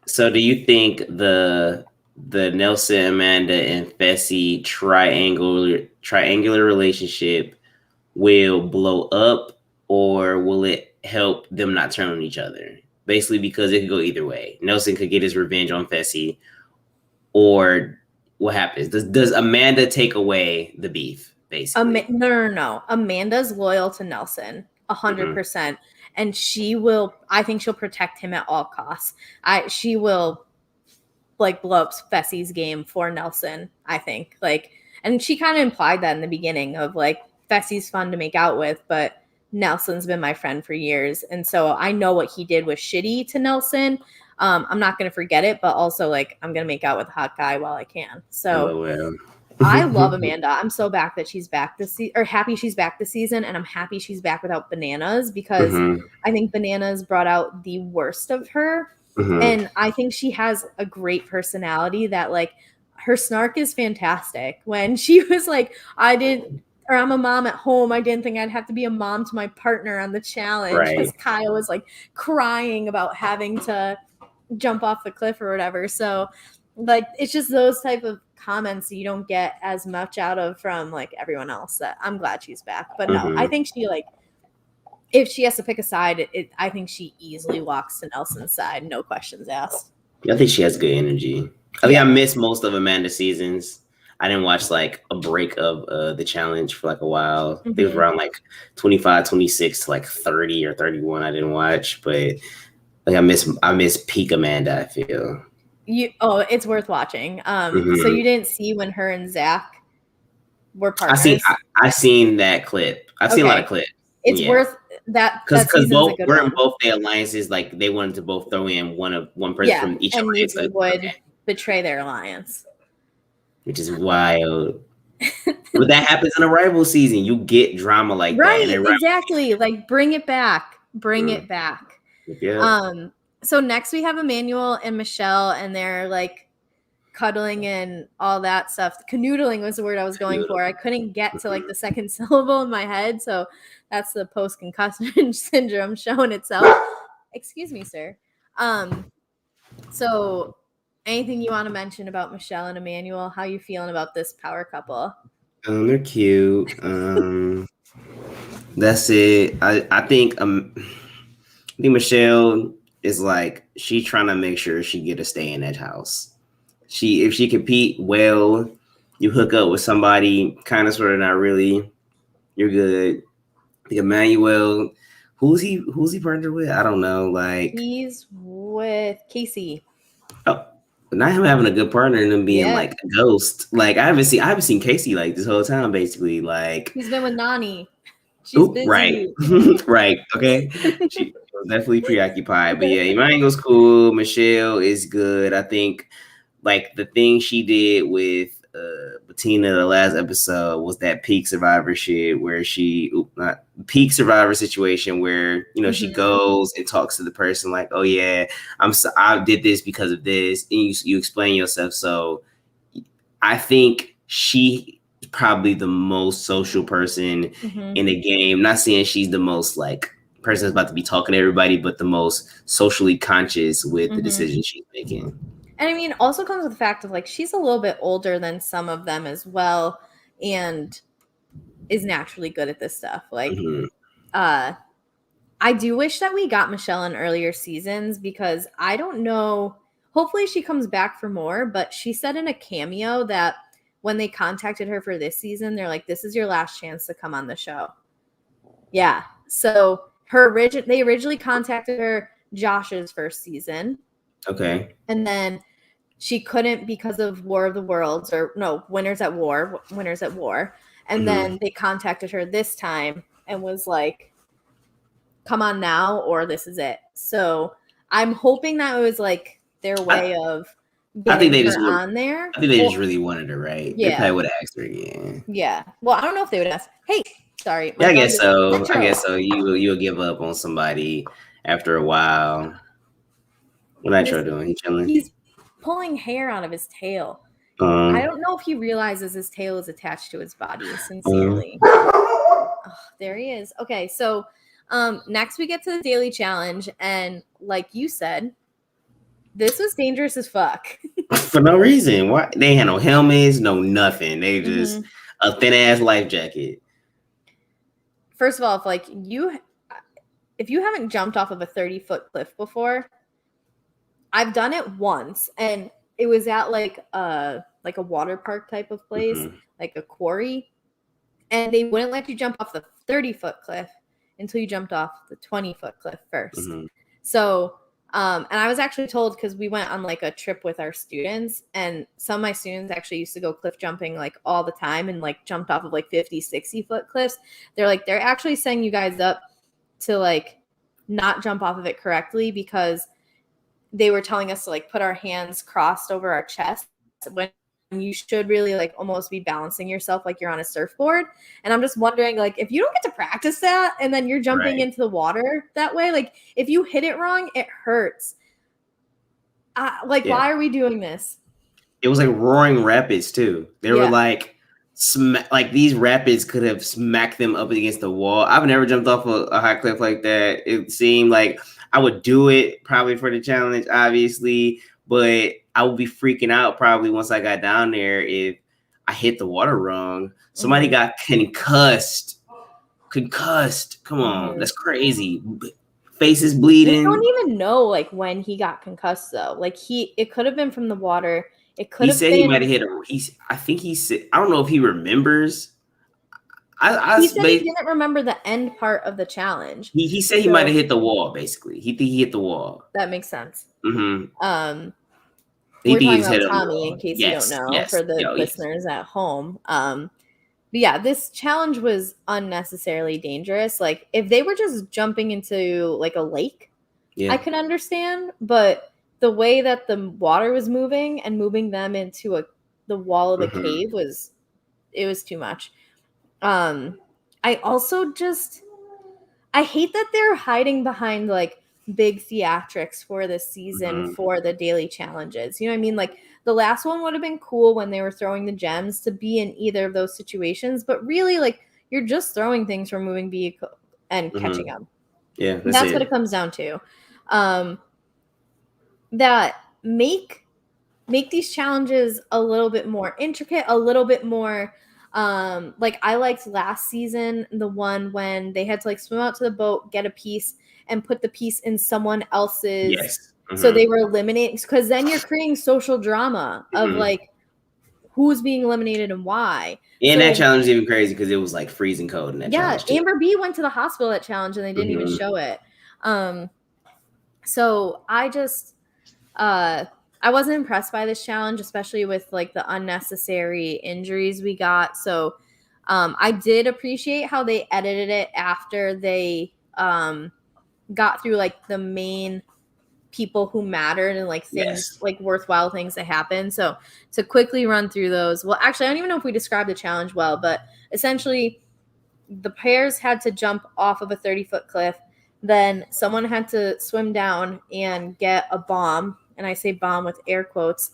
So do you think the Nelson, Amanda, and Fessy triangular relationship will blow up, or will it help them not turn on each other? Basically, because it could go either way. Nelson could get his revenge on Fessy, or what happens? Does Amanda take away the beef, basically? No. Amanda's loyal to Nelson, 100%. And I think she'll protect him at all costs. She will like blow up Fessy's game for Nelson, I think. Like, and she kind of implied that in the beginning of like, Fessy's fun to make out with, but Nelson's been my friend for years. And so I know what he did was shitty to Nelson. I'm not going to forget it, but also like, I'm going to make out with a hot guy while I can. So I love Amanda. I'm so back that she's back this season, or happy she's back this season. And I'm happy she's back without Bananas, because I think Bananas brought out the worst of her. And I think she has a great personality that like her snark is fantastic. When she was like, I'm a mom at home. I didn't think I'd have to be a mom to my partner on the challenge, because Kyle was like crying about having to jump off the cliff or whatever. So like, it's just those type of comments you don't get as much out of from like everyone else. That I'm glad she's back. But no, I think she like, if she has to pick a side, I think she easily walks to Nelson's side, no questions asked. I think she has good energy. I think I missed most of Amanda's seasons. I didn't watch like a break of the challenge for like a while. It was around like 25, 26 to like 30 or 31. I didn't watch, but like I miss peak Amanda, I feel. It's worth watching. So you didn't see when her and Zach were partners? I seen that clip. I've seen a lot of clips. It's worth that, because we're in both their alliances. Like they wanted to both throw in one person from each alliance. And would betray their alliance, which is wild. But that happens in a rival season. You get drama like that. Right, exactly. Like bring it back. Bring it back. Yeah. So next we have Emanuel and Michelle, and they're like cuddling and all that stuff. Canoodling was the word I was going for. I couldn't get to like the second syllable in my head, so that's the post-concussion syndrome showing itself. Excuse me, sir. So anything you want to mention about Michelle and Emanuel? How you feeling about this power couple? They're cute. That's it. I think Michelle is like, she's trying to make sure she get to stay in that house. If she compete well, you hook up with somebody kind of sort of not really, you're good. The Emanuel, who's he partnered with? I don't know. Like he's with Casey. Oh, but not him having a good partner and him being like a ghost. Like I haven't seen Casey like this whole time. Basically, like he's been with Nani. She's busy. Right, right. Okay, she was definitely preoccupied. But yeah, Emanuel's cool. Michelle is good. I think like the thing she did with Bettina, the last episode was that peak survivor shit where not peak survivor situation where she goes and talks to the person like, oh yeah, I did this because of this, and you explain yourself. So I think she is probably the most social person in the game. Not saying she's the most like person that's about to be talking to everybody, but the most socially conscious with the decisions she's making. And I mean, also comes with the fact of like she's a little bit older than some of them as well, and is naturally good at this stuff. Like, I do wish that we got Michelle in earlier seasons because I don't know. Hopefully, she comes back for more. But she said in a cameo that when they contacted her for this season, they're like, "This is your last chance to come on the show." Yeah. So they originally contacted her Josh's first season. Okay. And then she couldn't because of War of the Worlds Winners at War. And then they contacted her this time and was like, come on now or this is it. So I'm hoping that it was like their way of getting her on there. I think they just really wanted her, right? Yeah. They probably would have asked her again. Yeah. Well, I don't know if they would ask, hey, sorry. Yeah, I guess so. You'll give up on somebody after a while. What Nitro doing? He chilling? He's pulling hair out of his tail. I don't know if he realizes his tail is attached to his body, sincerely. There he is. Okay, so next we get to the daily challenge, and like you said, this was dangerous as fuck. For no reason. Why? They had no helmets, no nothing. They just a thin ass life jacket. First of all, if you haven't jumped off of a 30-foot cliff before, I've done it once, and it was at like a water park type of place, like a quarry, and they wouldn't let you jump off the 30-foot cliff until you jumped off the 20-foot cliff first. So, and I was actually told, because we went on like a trip with our students, and some of my students actually used to go cliff jumping like all the time and like jumped off of like 50, 60-foot cliffs. They're actually setting you guys up to like not jump off of it correctly, because they were telling us to like put our hands crossed over our chest when you should really like almost be balancing yourself like you're on a surfboard. And I'm just wondering, like, if you don't get to practice that and then you're jumping into the water that way, like if you hit it wrong, it hurts. Why are we doing this? It was like roaring rapids too. They were like these rapids could have smacked them up against the wall. I've never jumped off a high cliff like that. It seemed like I would do it probably for the challenge, obviously, but I would be freaking out probably once I got down there if I hit the water wrong. Somebody got concussed. Come on, that's crazy. Face is bleeding. We don't even know like when he got concussed though. Like it could have been from the water. It could have been. He might have hit I think he said, I don't know if he remembers. He said he didn't remember the end part of the challenge. He said he might have hit the wall, basically. He think he hit the wall. That makes sense. We're talking about Tommy, in case you don't know, for the listeners at home. But yeah, this challenge was unnecessarily dangerous. Like, if they were just jumping into like a lake, I could understand. But the way that the water was moving and moving them into the wall of the cave was too much. I also I hate that they're hiding behind like big theatrics for this season for the daily challenges. You know what I mean? Like the last one would have been cool when they were throwing the gems to be in either of those situations, but really like you're just throwing things from moving vehicle and catching them. Yeah, that's what it comes down to. That make these challenges a little bit more intricate, a little bit more like I liked last season, the one when they had to like swim out to the boat, get a piece, and put the piece in someone else's. So they were eliminating, because then you're creating social drama of like who's being eliminated and why. And that challenge is even crazy because it was like freezing cold in that challenge. Yeah, Amber B went to the hospital at challenge and they didn't even show it. So I just I wasn't impressed by this challenge, especially with like the unnecessary injuries we got. So I did appreciate how they edited it after they got through like the main people who mattered and like things Yes. like worthwhile things that happened. So to quickly run through those, well, actually, I don't even know if we described the challenge well, but essentially the pairs had to jump off of a 30-foot cliff. Then someone had to swim down and get a bomb. And I say bomb with air quotes.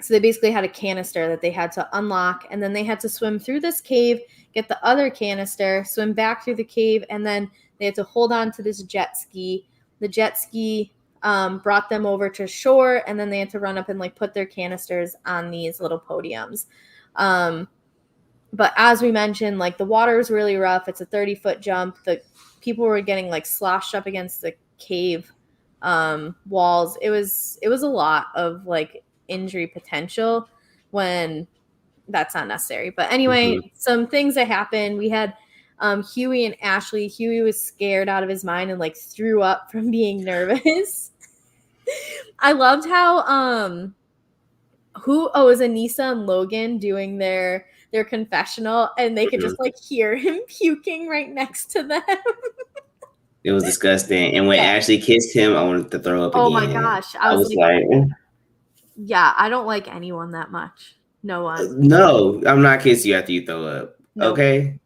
So they basically had a canister that they had to unlock. And then they had to swim through this cave, get the other canister, swim back through the cave. And then they had to hold on to this jet ski. The jet ski brought them over to shore. And then they had to run up and like put their canisters on these little podiums. But as we mentioned, like the water is really rough. It's a 30-foot jump. The people were getting like sloshed up against the cave walls. It was a lot of like injury potential when that's not necessary. But anyway, some things that happened. We had Huey and Ashley. Huey was scared out of his mind and like threw up from being nervous. I loved how it was Anissa and Logan doing their confessional, and they could just like hear him puking right next to them. It was disgusting. And when Ashley kissed him, I wanted to throw up again. Oh my gosh. I was like, yeah, I don't like anyone that much. No one. No, I'm not kissing you after you throw up. Nope. Okay?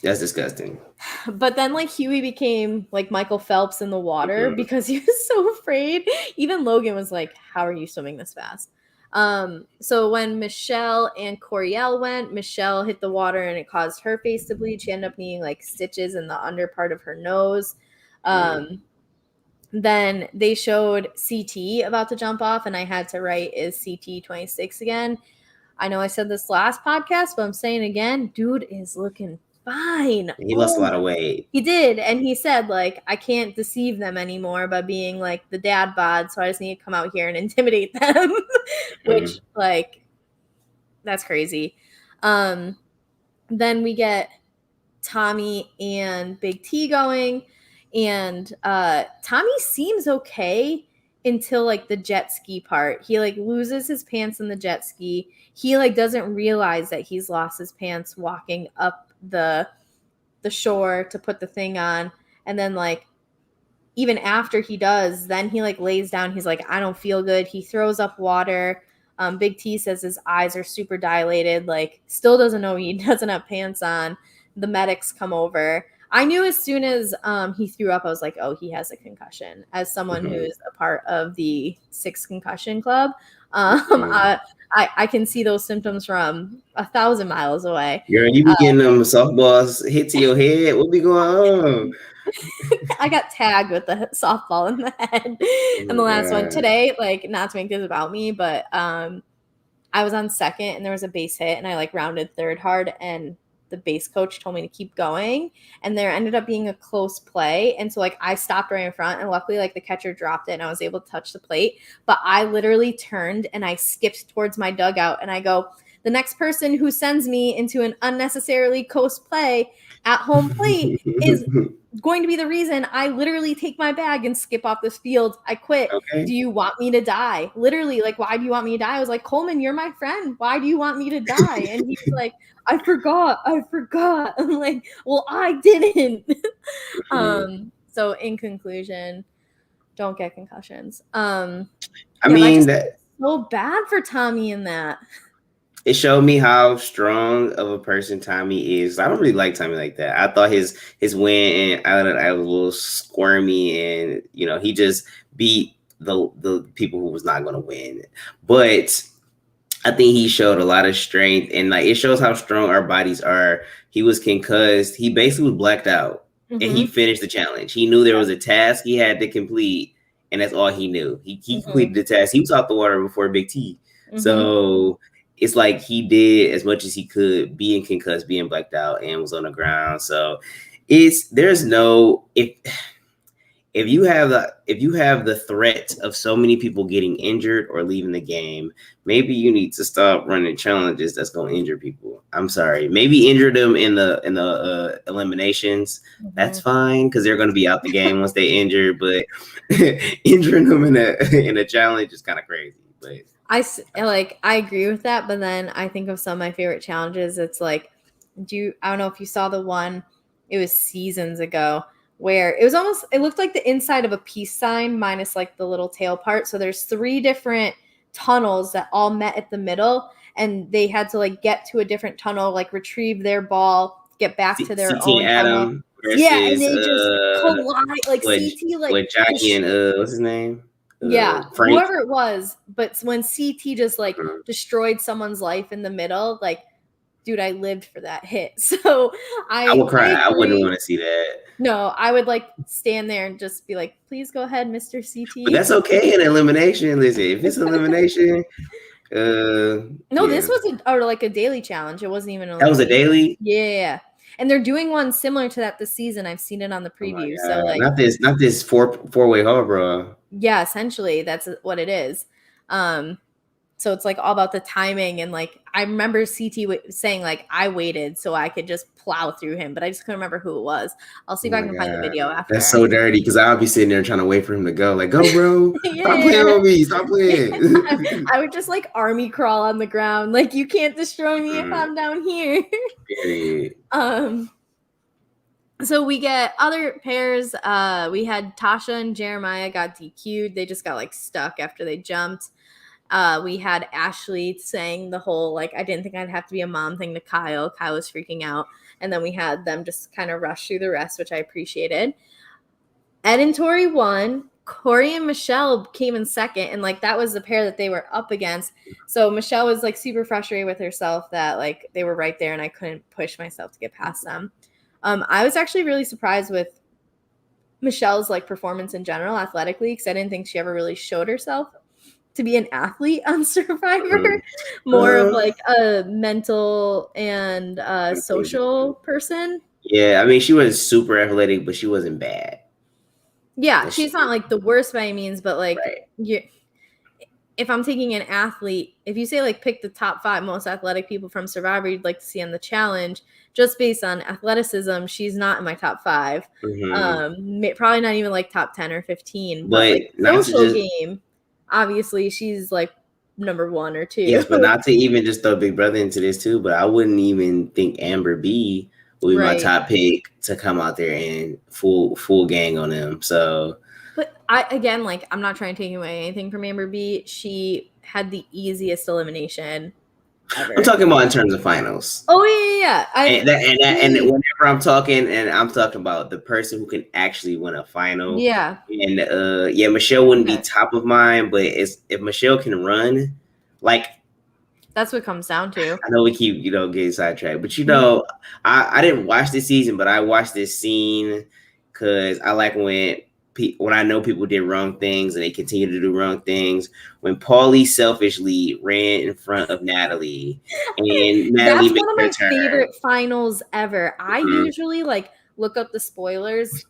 That's disgusting. But then like Huey became like Michael Phelps in the water because he was so afraid. Even Logan was like, how are you swimming this fast? So when Michelle and Corielle went, Michelle hit the water and it caused her face to bleed. She ended up needing like stitches in the under part of her nose. Then they showed CT about to jump off, and I had to write is CT 26 again. I know I said this last podcast, but I'm saying again, dude is looking fine. He lost a lot of weight. He did, and he said, like, I can't deceive them anymore by being, like, the dad bod, so I just need to come out here and intimidate them, which, like, that's crazy. Then we get Tommy and Big T going, and Tommy seems okay until, like, the jet ski part. He, like, loses his pants in the jet ski. He, like, doesn't realize that he's lost his pants walking up the shore to put the thing on, and then like even after he does, then he like lays down. He's like, I don't feel good. He throws up water. Big T says his eyes are super dilated, like still doesn't know he doesn't have pants on. The medics come over. I knew as soon as he threw up, I was like, oh, he has a concussion. As someone who is a part of the 6 concussion club, I can see those symptoms from 1,000 miles away. Girl, you be getting them softballs hit to your head. What be going on? I got tagged with the softball in the head in the last one today. Like, not to make this about me, but I was on second and there was a base hit and I like rounded third hard, and the base coach told me to keep going, and there ended up being a close play, and so like I stopped right in front, and luckily like the catcher dropped it and I was able to touch the plate, but I literally turned and I skipped towards my dugout and I go, the next person who sends me into an unnecessarily close play at home plate is going to be the reason I literally take my bag and skip off this field. I quit. Okay. Do you want me to die? Literally, like, why do you want me to die? I was like, Coleman, you're my friend. Why do you want me to die? And he's like, I forgot. I'm like, well, I didn't. So in conclusion, don't get concussions. I mean, that so bad for Tommy in that. It showed me how strong of a person Tommy is. I don't really like Tommy like that. I thought his win, and I was a little squirmy, and he just beat the people who was not going to win. But I think he showed a lot of strength, and like it shows how strong our bodies are. He was concussed. He basically was blacked out, and he finished the challenge. He knew there was a task he had to complete, and that's all he knew. He completed the task. He was off the water before Big T. So it's like he did as much as he could, being concussed, being blacked out, and was on the ground. So there's no if you have the threat of so many people getting injured or leaving the game, maybe you need to stop running challenges that's going to injure people. I'm sorry. Maybe injure them in the eliminations. That's fine, because they're going to be out the game once they injure. But injuring them in a challenge is kind of crazy. But I agree with that, but then I think of some of my favorite challenges. It's like, I don't know if you saw the one, it was seasons ago, where it looked like the inside of a peace sign minus like the little tail part. So there's 3 different tunnels that all met at the middle, and they had to like get to a different tunnel, like retrieve their ball, get back to their CT own and tunnel. Adam Yeah, and versus they just collide, like what CT, like what Johnny and what's his name? yeah, Frank. whoever it was. But when CT just like destroyed someone's life in the middle, like, dude, I lived for that hit. So I would cry. I wouldn't agree. want to see that. No, I would like stand there and just be like, please go ahead, Mr. CT. But that's okay in elimination. Listen, if it's elimination, no, yeah. this was a daily challenge. It wasn't even That was a daily. Yeah, and they're doing one similar to that this season. I've seen it on the preview. Oh so like, not this four-way hall, bro. Yeah, essentially that's what it is. So it's like all about the timing, and like I remember CT saying like I waited so I could just plow through him, but I just couldn't remember who it was. I'll see if I can find the video after. That's so dirty because I'll be sitting there trying to wait for him to go. Like, go, bro! Stop playing on me! Stop playing! I would just like army crawl on the ground. Like, you can't destroy me if I'm down here. So we get other pairs. We had Tasha and Jeremiah got DQ'd. They just got like stuck after they jumped. We had Ashley saying the whole like I didn't think I'd have to be a mom thing to Kyle. Kyle was freaking out. And then we had them just kind of rush through the rest, which I appreciated. Ed and Tori won. Corey and Michelle came in second, and like that was the pair that they were up against. So Michelle was like super frustrated with herself that like they were right there and I couldn't push myself to get past them. I was actually really surprised with Michelle's like performance in general athletically, because I didn't think she ever really showed herself to be an athlete on Survivor. More of like a mental and social person. Yeah, I mean, she was super athletic, but she wasn't bad. Yeah, she's not like the worst by any means, but like if I'm taking an athlete, if you say like pick the top 5 most athletic people from Survivor you'd like to see on the challenge, just based on athleticism, she's not in my top 5. Probably not even like top 10 or 15. But like social game, obviously she's like number 1 or 2. Yes, but not to even just throw Big Brother into this too, but I wouldn't even think Amber B would be my top pick to come out there and full gang on them. So, but I'm not trying to take away anything from Amber B. She had the easiest elimination ever. I'm talking about in terms of finals. Oh yeah. And whenever I'm talking about the person who can actually win a final. Yeah. And Michelle wouldn't be top of mind, but if Michelle can run, like. That's what it comes down to. I know we keep, getting sidetracked, but I didn't watch this season, but I watched this scene because I like when I know people did wrong things and they continue to do wrong things. When Paulie selfishly ran in front of Natalie, and Natalie that's one of my favorite finals ever. I usually like look up the spoilers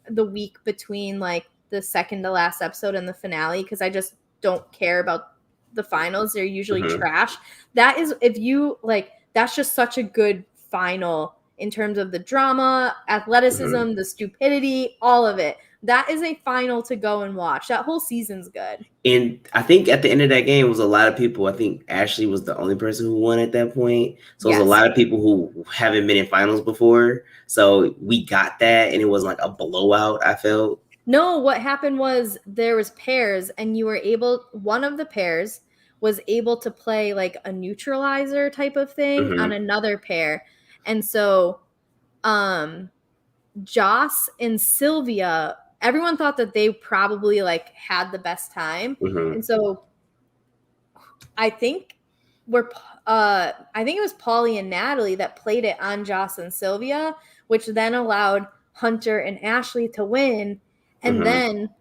the week between like the second to last episode and the finale because I just don't care about the finals. They're usually trash. That is, if you like, that's just such a good final in terms of the drama, athleticism, the stupidity, all of it. That is a final to go and watch. That whole season's good. And I think at the end of that game was a lot of people. I think Ashley was the only person who won at that point. So it was a lot of people who haven't been in finals before. So we got that, and it was like a blowout, I felt. No, what happened was there was pairs, and one of the pairs was able to play like a neutralizer type of thing on another pair. And so Joss and Sylvia, everyone thought that they probably like had the best time. And so I think it was Paulie and Natalie that played it on Joss and Sylvia, which then allowed Hunter and Ashley to win. And then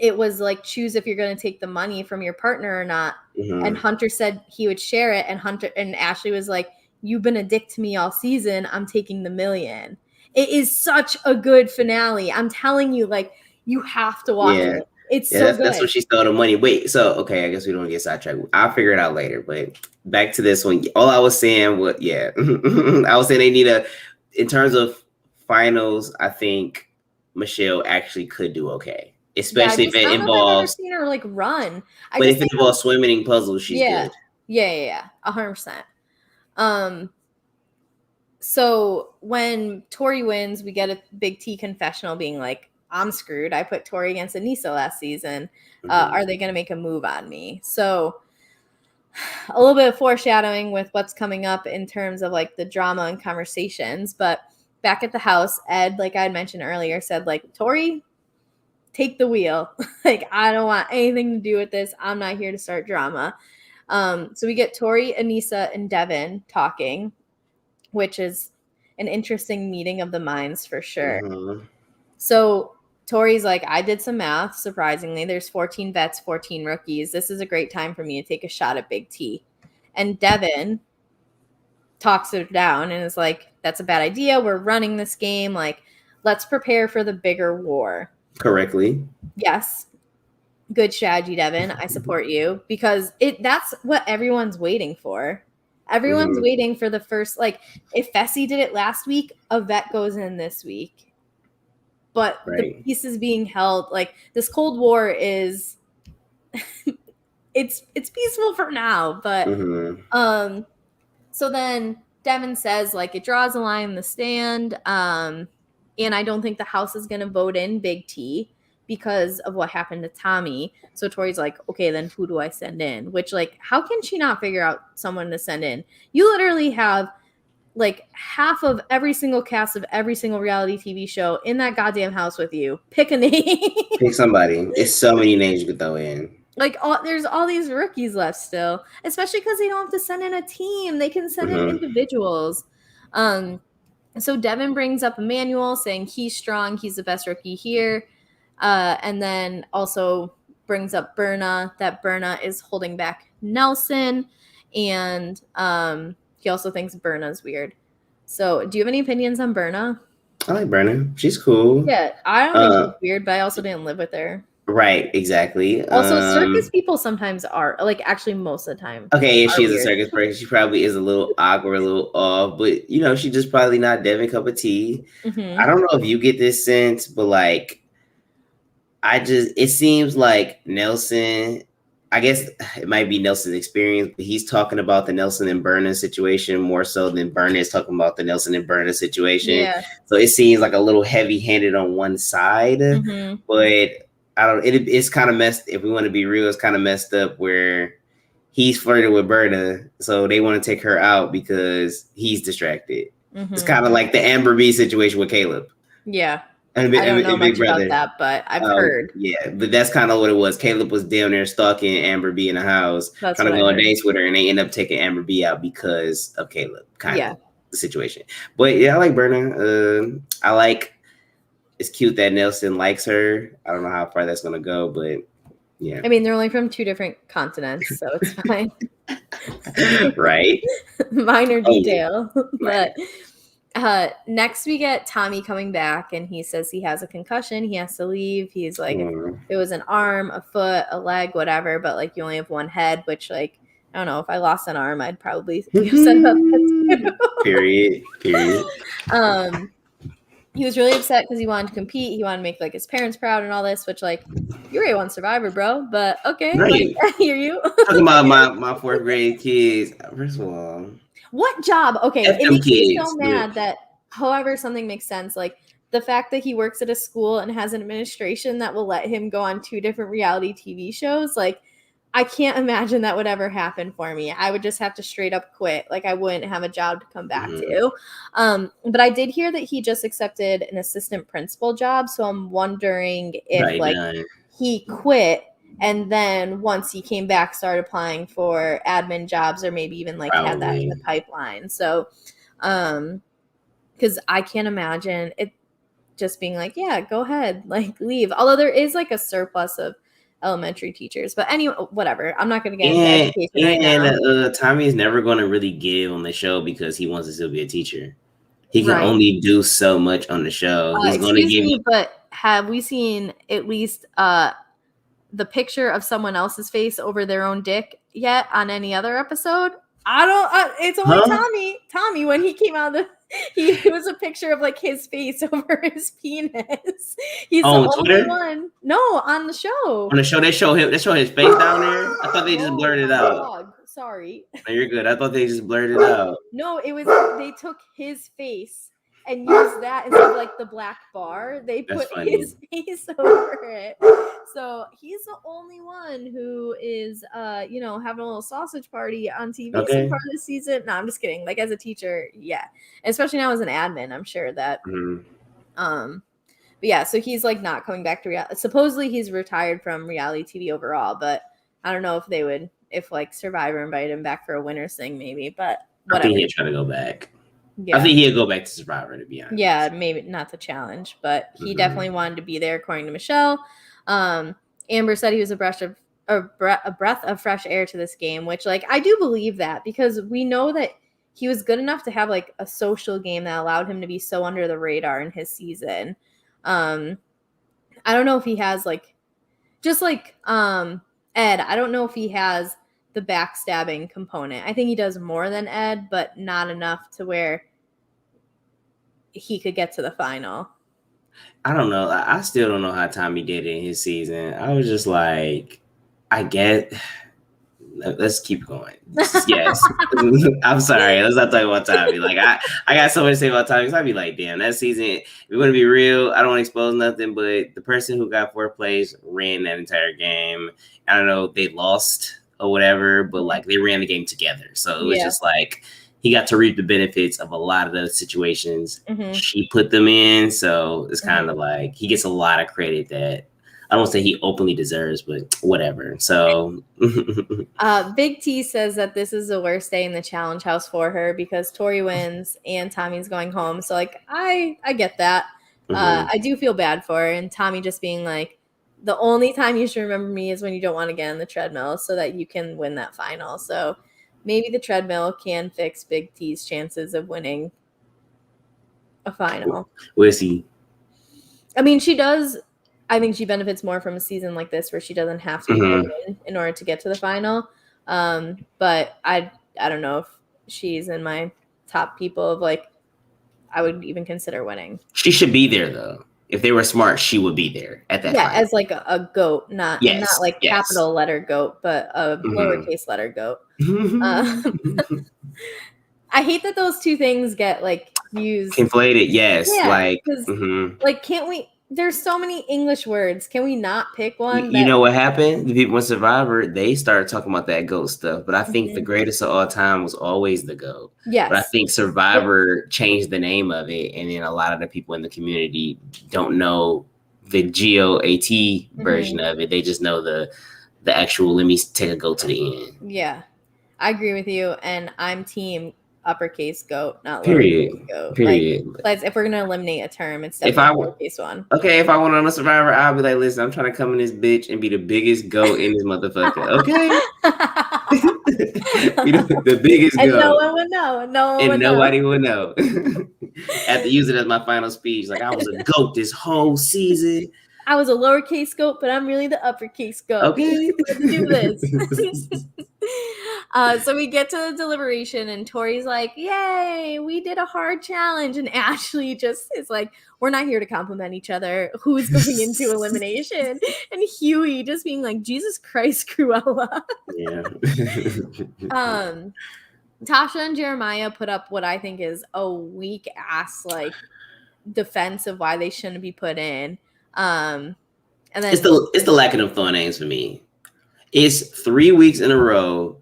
it was like, choose if you're going to take the money from your partner or not. And Hunter said he would share it. And Ashley was like, you've been a dick to me all season. I'm taking the $1 million. It is such a good finale. I'm telling you, like, you have to watch it. It's so good. That's what she stole the money. Wait, so, okay, I guess we don't get sidetracked. I'll figure it out later. But back to this one. All I was saying was, I was saying they need in terms of finals, I think Michelle actually could do okay. Especially if it involves. I've never seen her like run. But if it involves swimming and puzzles, she's good. Yeah, 100%. So when Tori wins, we get a Big T confessional being like, I'm screwed. I put Tori against Anissa last season. Are they going to make a move on me? So a little bit of foreshadowing with what's coming up in terms of like the drama and conversations. But back at the house, Ed, like I had mentioned earlier, said like, Tori, take the wheel. Like, I don't want anything to do with this. I'm not here to start drama. So we get Tori, Anissa, and Devin talking, which is an interesting meeting of the minds for sure. So Tori's like, I did some math, surprisingly. There's 14 vets, 14 rookies. This is a great time for me to take a shot at Big T. And Devin talks it down and is like, that's a bad idea. We're running this game. Like, let's prepare for the bigger war. Correctly. Yes. Good strategy, Devin. I support you because that's what everyone's waiting for. Everyone's waiting for the first, like, if Fessy did it last week, a vet goes in this week. But the peace is being held. Like, this Cold War is it's peaceful for now. But so then Devin says, like, it draws a line in the stand. And I don't think the House is gonna vote in Big T because of what happened to Tommy. So Tori's like, okay, then who do I send in? Which, like, how can she not figure out someone to send in? You literally have like half of every single cast of every single reality TV show in that goddamn house with you. Pick a name. Pick somebody. It's so many names you could throw in. Like, there's all these rookies left still, especially because they don't have to send in a team. They can send in individuals. So Devin brings up Emanuel, saying he's strong. He's the best rookie here. And then also brings up Verna, that Verna is holding back Nelson. And he also thinks Verna's weird. So do you have any opinions on Verna? I like Verna. She's cool. Yeah, I don't think she's weird, but I also didn't live with her. Right, exactly. Also, circus people sometimes are, like, actually most of the time. Okay, yeah, she's a circus person. She probably is a little awkward, a little off, but, you know, she's just probably not Devin cup of tea. I don't know if you get this sense, but, like, it seems like Nelson, I guess it might be Nelson's experience, but he's talking about the Nelson and Verna situation more so than Verna is talking about the Nelson and Verna situation. Yeah. So it seems like a little heavy-handed on one side, but I don't. It's kind of messed. If we want to be real, it's kind of messed up where he's flirting with Verna, so they want to take her out because he's distracted. It's kind of like the Amber B situation with Caleb. Yeah. I don't know much about that, but I've heard. Yeah, but that's kind of what it was. Caleb was down there stalking Amber B in the house, trying to go on dates with her, and they end up taking Amber B out because of Caleb, kind of the situation. But yeah, I like Verna. I like. It's cute that Nelson likes her. I don't know how far that's gonna go, but yeah. I mean, they're only from 2 different continents, so it's fine. Right. Minor detail, but. Next we get Tommy coming back and he says he has a concussion. He has to leave. He's like, it was an arm, a foot, a leg, whatever, but like you only have one head, which like, I don't know, if I lost an arm, I'd probably be upset about that too. Period. He was really upset because he wanted to compete. He wanted to make like his parents proud and all this, which like, you already won Survivor, bro. But okay, right. Like, I hear you. Talking about my 4th grade kids. First of all, what job? Okay, it makes me so mad that however something makes sense, like the fact that he works at a school and has an administration that will let him go on 2 different reality TV shows, like I can't imagine that would ever happen for me. I would just have to straight up quit. Like I wouldn't have a job to come back to. But I did hear that he just accepted an assistant principal job, so I'm wondering if he quit and then once he came back, started applying for admin jobs or maybe even like had that in the pipeline. So, because I can't imagine it just being like, yeah, go ahead, like leave. Although there is like a surplus of elementary teachers. But anyway, whatever. I'm not going to get into education right now. Tommy is never going to really give on the show because he wants to still be a teacher. He can only do so much on the show. He's going to give me. But have we seen at least the picture of someone else's face over their own dick yet on any other episode? I don't. It's only Tommy when he came out of it was a picture of like his face over his penis. He's the only one. No, on the show. On the show, they show his face down there. I thought they just blurred it out. sorry. No, you're good. I thought they just blurred it out. No, it was they took his face and used that instead of like the black bar. They That's put funny. his face over it. So he's the only one who is having a little sausage party on TV so Okay. far this season. No, I'm just kidding. Like as a teacher, yeah. Especially now as an admin, I'm sure that but yeah, so he's like not coming back to reality. Supposedly he's retired from reality TV overall, but I don't know if they would, if like Survivor invited him back for a winners thing, maybe. But whatever. I think he'd try to go back. Yeah. I think he'd go back to Survivor, to be honest. Yeah, maybe not the challenge, but he definitely wanted to be there, according to Michelle. Amber said he was a breath of fresh air to this game, which like I do believe that because we know that he was good enough to have like a social game that allowed him to be so under the radar in his season. I don't know if he has like just like Ed, I don't know if he has the backstabbing component. I think he does more than Ed, but not enough to where he could get to the final. I don't know. I still don't know how Tommy did it in his season. I was just like, I get. Let's keep going. Yes. I'm sorry. Let's not talk about Tommy. Like I got so much to say about Tommy because I'd be like, damn, that season, if we're gonna be real, I don't want to expose nothing, but the person who got fourth place ran that entire game. I don't know, they lost or whatever, but like they ran the game together. So it was just like he got to reap the benefits of a lot of those situations. She put them in. So it's kind of like he gets a lot of credit that I don't say he openly deserves, but whatever. So Big T says that this is the worst day in the challenge house for her because Tori wins and Tommy's going home. So like I get that. I do feel bad for her, and Tommy just being like, the only time you should remember me is when you don't want to get on the treadmill so that you can win that final. So maybe the treadmill can fix Big T's chances of winning a final. We'll see. I mean, she does. I think she benefits more from a season like this where she doesn't have to be in order to get to the final. But I don't know if she's in my top people of like I would even consider winning. She should be there though. If they were smart, she would be there at that final. As like a goat, not like capital letter goat, but a lowercase letter goat. I hate that those two things get like used conflated. Yes, like can't we? There's so many English words. Can we not pick one? You know what happened? The people in Survivor, they started talking about that GOAT stuff. But I think the greatest of all time was always the GOAT. Yes. But I think Survivor changed the name of it. And then a lot of the people in the community don't know the GOAT version of it. They just know the actual, let me take a GOAT to the end. Yeah. I agree with you. And I'm team uppercase goat, not lowercase goat. Period. Like, if we're gonna eliminate a term, it's definitely lowercase one. Okay, if I went on a Survivor, I'll be like, listen, I'm trying to come in this bitch and be the biggest goat in this motherfucker. Okay. The biggest goat. And no one would know. Nobody would know. I have to use it as my final speech. Like I was a goat this whole season. I was a lowercase goat, but I'm really the uppercase goat. Okay. Let's do this. So we get to the deliberation and Tori's like, yay, we did a hard challenge. And Ashley just is like, we're not here to compliment each other. Who's going into elimination? And Huey just being like, Jesus Christ, Cruella. Yeah. Tasha and Jeremiah put up what I think is a weak ass like defense of why they shouldn't be put in. And then it's the lack of them fun names for me. It's 3 weeks in a row.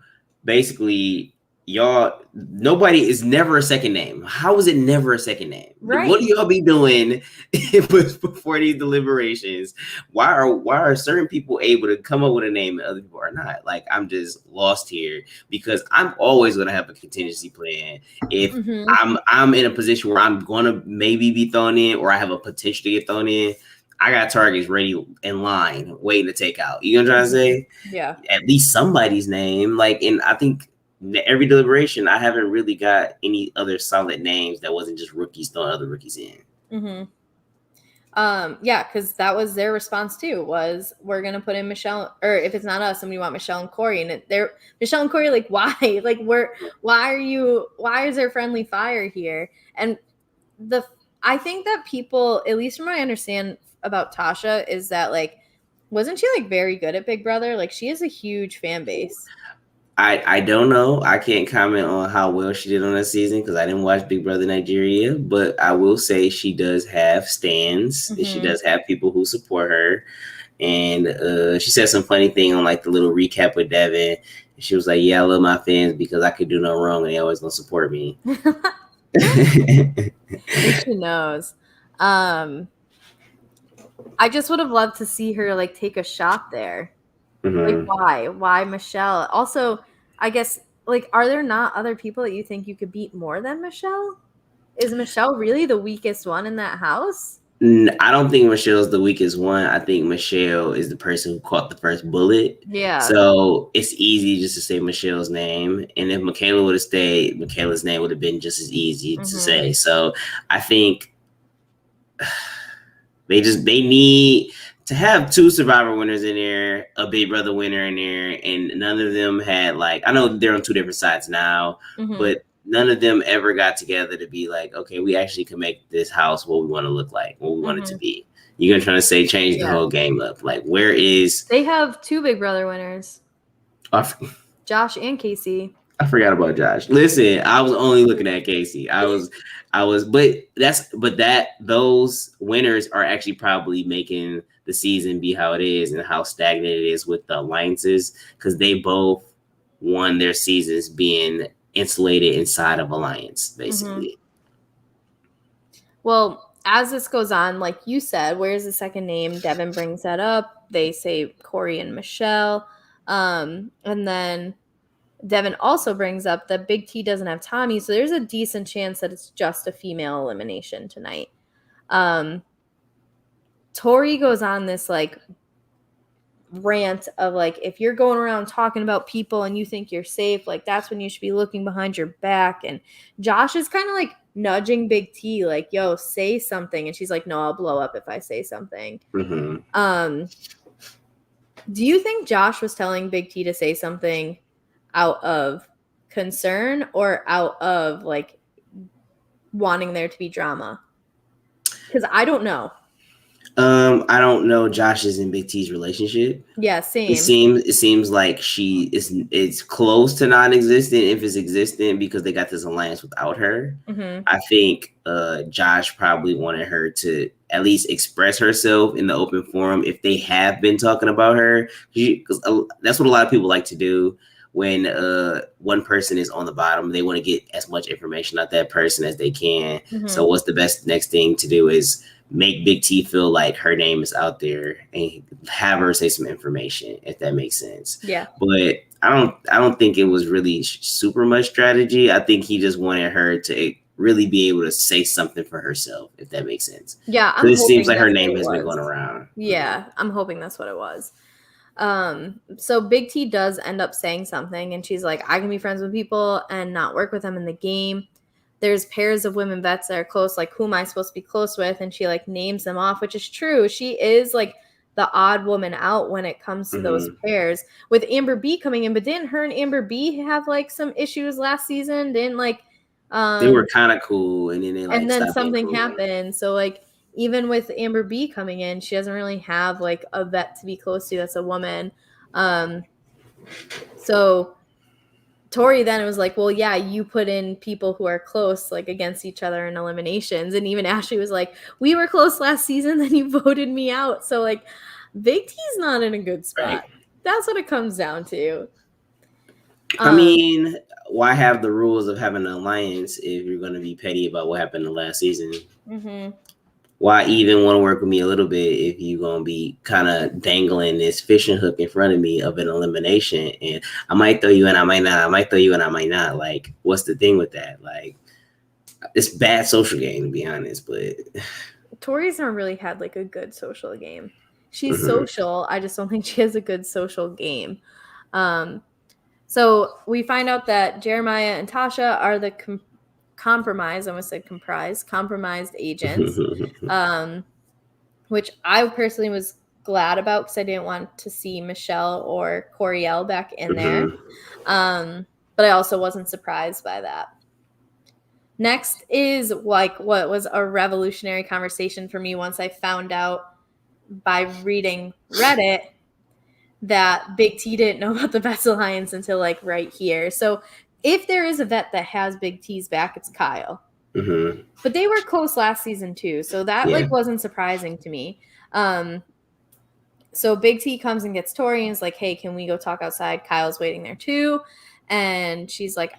Basically, y'all, nobody is never a second name. How is it never a second name? Right. What do y'all be doing before these deliberations? Why are certain people able to come up with a name and other people are not? Like, I'm just lost here because I'm always gonna have a contingency plan. If I'm in a position where I'm gonna maybe be thrown in or I have a potential to get thrown in, I got targets ready in line, waiting to take out. You know what I'm trying to say? Yeah. At least somebody's name. Like, and I think every deliberation, I haven't really got any other solid names that wasn't just rookies throwing other rookies in. Yeah, because that was their response too. Was we're gonna put in Michelle, or if it's not us, and we want Michelle and Corey, and they're Michelle and Corey. Like, why? Like, why is there friendly fire here? And I think that people, at least from what I understand about Tasha, is that like wasn't she like very good at Big Brother? Like she has a huge fan base. I don't know. I can't comment on how well she did on that season because I didn't watch Big Brother Nigeria. But I will say she does have stands. And she does have people who support her. And she said some funny thing on like the little recap with Devin. She was like, "Yeah, I love my fans because I could do no wrong and they always gonna support me." She knows. I just would have loved to see her like take a shot there. Like why? Why Michelle? Also, I guess like are there not other people that you think you could beat more than Michelle? Is Michelle really the weakest one in that house? I don't think Michelle's the weakest one. I think Michelle is the person who caught the first bullet. Yeah. So it's easy just to say Michelle's name. And if Michaela would have stayed, Michaela's name would have been just as easy to say. So I think they need to have two Survivor winners in there, a Big Brother winner in there, and none of them had like, I know they're on two different sides now, but none of them ever got together to be like, okay, we actually can make this house what we want to look like, what we want it to be. You're gonna try to say change the whole game up. Like, where is? They have two Big Brother winners, Josh and Casey. I forgot about Josh. Listen, I was only looking at Casey. But those winners are actually probably making the season be how it is and how stagnant it is with the alliances because they both won their seasons being insulated inside of alliance, basically. Well, as this goes on, like you said, where's the second name? Devin brings that up. They say Corey and Michelle. And then Devin also brings up that Big T doesn't have Tommy, so there's a decent chance that it's just a female elimination tonight. Tori goes on this like rant of like, if you're going around talking about people and you think you're safe, like that's when you should be looking behind your back. And Josh is kind of like nudging Big T, like, yo, say something. And she's like, no, I'll blow up if I say something. Do you think Josh was telling Big T to say something out of concern or out of like wanting there to be drama? Because I don't know. I don't know Josh's and Big T's relationship. Yeah, same. It seems like it's close to non-existent if it's existent because they got this alliance without her. I think Josh probably wanted her to at least express herself in the open forum if they have been talking about her, because that's what a lot of people like to do. When one person is on the bottom, they want to get as much information out that person as they can. So what's the best next thing to do is make Big T feel like her name is out there and have her say some information, if that makes sense. Yeah. But I don't think it was really super much strategy. I think he just wanted her to really be able to say something for herself, if that makes sense. Yeah. It seems like her name has been going around. Yeah. I'm hoping that's what it was. So Big T does end up saying something and she's like, I can be friends with people and not work with them in the game. There's pairs of women vets that are close. Like, who am I supposed to be close with? And she like names them off, which is true. She is like the odd woman out when it comes to those pairs. With Amber B coming in, but didn't her and Amber B have like some issues last season? Didn't like they were kind of cool and then they like and then something happened. So like even with Amber B coming in, she doesn't really have like a vet to be close to that's a woman. So Tori then was like, well, yeah, you put in people who are close, like against each other in eliminations. And even Ashley was like, we were close last season, then you voted me out. So like Big T's not in a good spot. Right. That's what it comes down to. I mean, why have the rules of having an alliance if you're going to be petty about what happened in the last season? Why even want to work with me a little bit if you're going to be kind of dangling this fishing hook in front of me of an elimination? And I might throw you and I might not. I might throw you and I might not. Like, what's the thing with that? Like, it's bad social game, to be honest. But Tori's not really had like a good social game. She's social. I just don't think she has a good social game. So we find out that Jeremiah and Tasha are the compromised agents, which I personally was glad about because I didn't want to see Michelle or Corielle back in there. But I also wasn't surprised by that. Next is like what was a revolutionary conversation for me once I found out by reading Reddit that Big T didn't know about the Vets Alliance until like right here. So if there is a vet that has Big T's back, it's Kyle. Mm-hmm. But they were close last season too, so that Yeah. like wasn't surprising to me. So Big T comes and gets Tori and is like, "Hey, can we go talk outside?" Kyle's waiting there too, and she's like,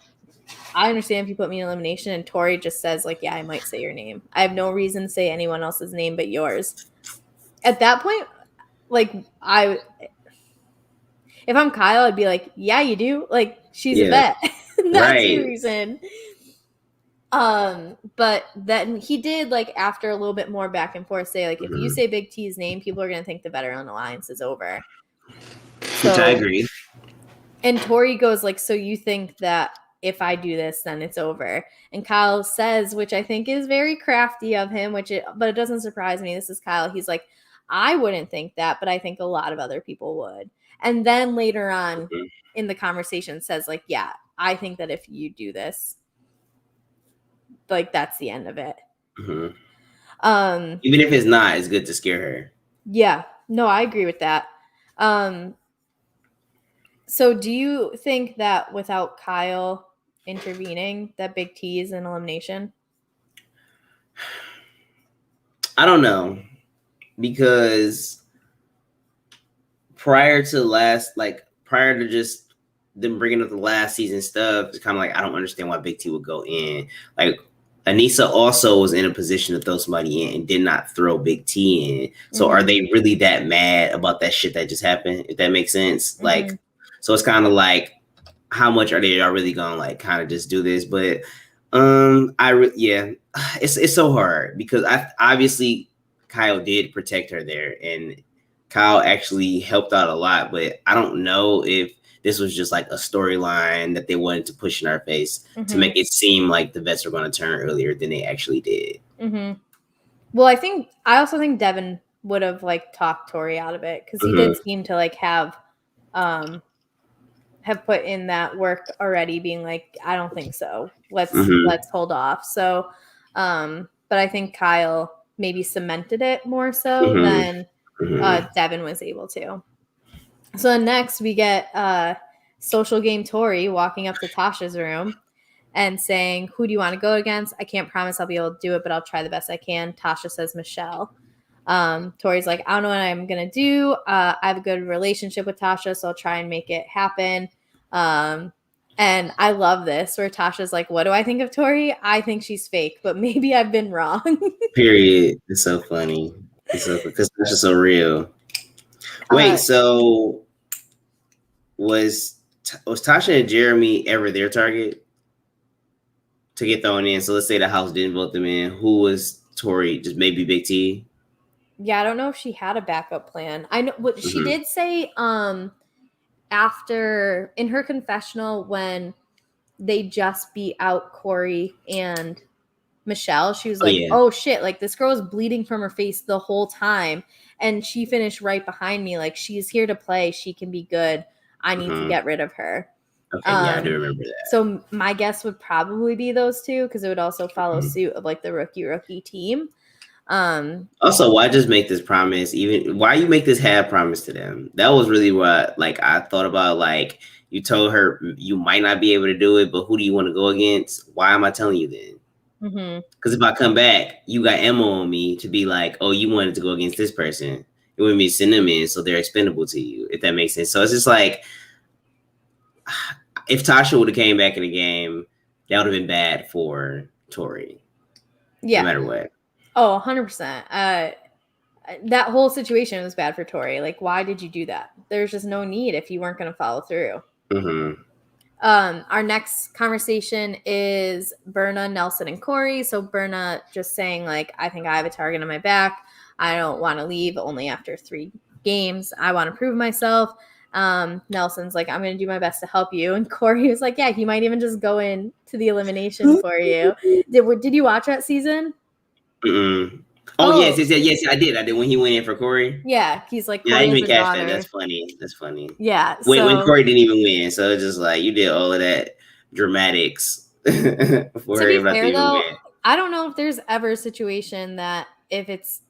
"I understand if you put me in elimination." And Tori just says like, "Yeah, I might say your name. I have no reason to say anyone else's name but yours." At that point, like if I'm Kyle, I'd be like, "Yeah, you do. Like, she's a Yeah. vet. That's the Right. reason." But then he did like after a little bit more back and forth say like, if you say Big T's name, people are gonna think the Veteran Alliance is over. Which I So, agree. and Tori goes like, "So you think that if I do this, then it's over?" And Kyle says, which I think is very crafty of him, but it doesn't surprise me. This is Kyle. He's like, "I wouldn't think that, but I think a lot of other people would." And then later on in the conversation says like, "Yeah, I think that if you do this, like that's the end of it." Even if it's not, it's good to scare her. Yeah, no, I agree with that. So do you think that without Kyle intervening, that Big T is an elimination? I don't know, because prior to just them bringing up the last season stuff, it's kind of like I don't understand why Big T would go in. Like Anissa also was in a position to throw somebody in and did not throw Big T in. So are they really that mad about that shit that just happened? If that makes sense. Like, so it's kind of like, how much are they really gonna like kind of just do this? But it's so hard because obviously Kyle did protect her there, and Kyle actually helped out a lot. But I don't know if this was just like a storyline that they wanted to push in our face to make it seem like the vets were going to turn earlier than they actually did. Well, I also think Devin would have like talked Tori out of it because he did seem to like have put in that work already, being like, "I don't think so. Let's hold off." So, but I think Kyle maybe cemented it more so than Devin was able to. So next we get social game Tori walking up to Tasha's room and saying, "Who do you want to go against? I can't promise I'll be able to do it, but I'll try the best I can." Tasha says Michelle. Tori's like, "I don't know what I'm going to do. I have a good relationship with Tasha, so I'll try and make it happen." And I love this where Tasha's like, "What do I think of Tori? I think she's fake, but maybe I've been wrong." Period. It's so funny. It's so because that's just so real. Wait, so was Tasha and Jeremy ever their target to get thrown in? So let's say the house didn't vote them in. Who was Tori? Just maybe Big T? Yeah, I don't know if she had a backup plan. I know what she did say after in her confessional when they just beat out Corey and Michelle, she was like, "Oh shit, like this girl was bleeding from her face the whole time and she finished right behind me. Like she's here to play, she can be good. I need to get rid of her." Okay, yeah, I do remember that. So my guess would probably be those two because it would also follow suit of like the rookie team. Also, why just make this promise? Even why you make this half promise to them? That was really what like I thought about. Like you told her you might not be able to do it, but who do you want to go against? Why am I telling you then? Because if I come back, you got ammo on me to be like, oh, you wanted to go against this person. It wouldn't be send them in, so they're expendable to you, if that makes sense. So it's just like, if Tasha would have came back in the game, that would have been bad for Tori. Yeah. No matter what. Oh, 100%. That whole situation was bad for Tori. Like, why did you do that? There's just no need if you weren't going to follow through. Our next conversation is Verna, Nelson, and Corey. So Verna just saying like, "I think I have a target on my back. I don't want to leave only after 3 games. I want to prove myself." Nelson's like, "I'm going to do my best to help you." And Corey was like, "Yeah, he might even just go in to the elimination for you." Did you watch that season? Oh, yes, I did. When he went in for Corey. Yeah, he's like, yeah, I didn't even catch that. That's funny. Yeah. When Corey didn't even win, so it's just like you did all of that dramatics before her about to even win. I don't know if there's ever a situation that if it's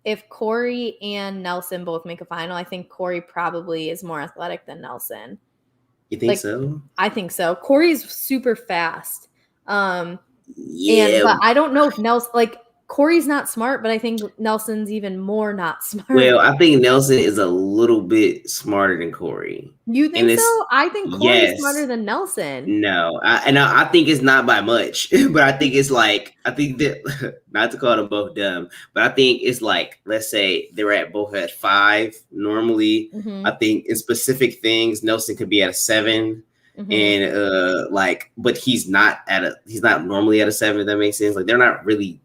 if Kari and Nelson both make a final, I think Kari probably is more athletic than Nelson. You think so? I think so. Kari's super fast. But Yeah. I don't know if Nelson, Kari's not smart, but I think Nelson's even more not smart. Well, I think Nelson is a little bit smarter than Kari. You think so? I think Kari's smarter than Nelson. No, I think it's not by much, but I think it's like, I think that, not to call them both dumb, but I think it's like, let's say they're both at 5 normally. Mm-hmm. I think in specific things, Nelson could be at a 7, and but he's not normally at a 7. If that makes sense. Like, they're not really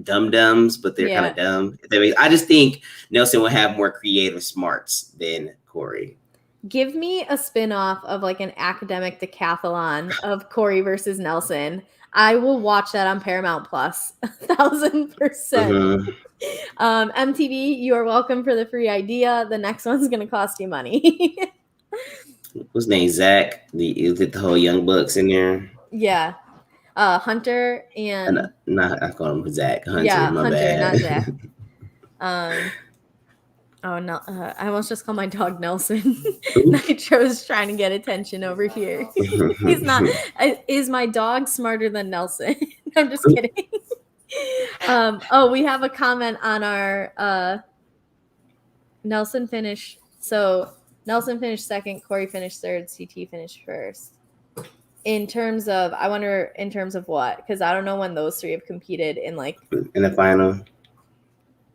dumbs, but they're kind of dumb. I just think Nelson will have more creative smarts than Kari. Give me a spin-off of like an academic decathlon of Kari versus Nelson. I will watch that on Paramount Plus, 1,000%. MTV, you are welcome for the free idea. The next one's going to cost you money. What's his name? Zach? You did the whole Young Bucks in there? Yeah. Hunter and... I call him Zach. Hunter, yeah, my Hunter, bad. not Zach. Oh, no, I almost just called my dog Nelson. Nitro's trying to get attention over here. He's not. Is my dog smarter than Nelson? I'm just kidding. We have a comment on our Nelson finished. So Nelson finished second, Kari finished third, CT finished first. I wonder in terms of what? Because I don't know when those three have competed in the final.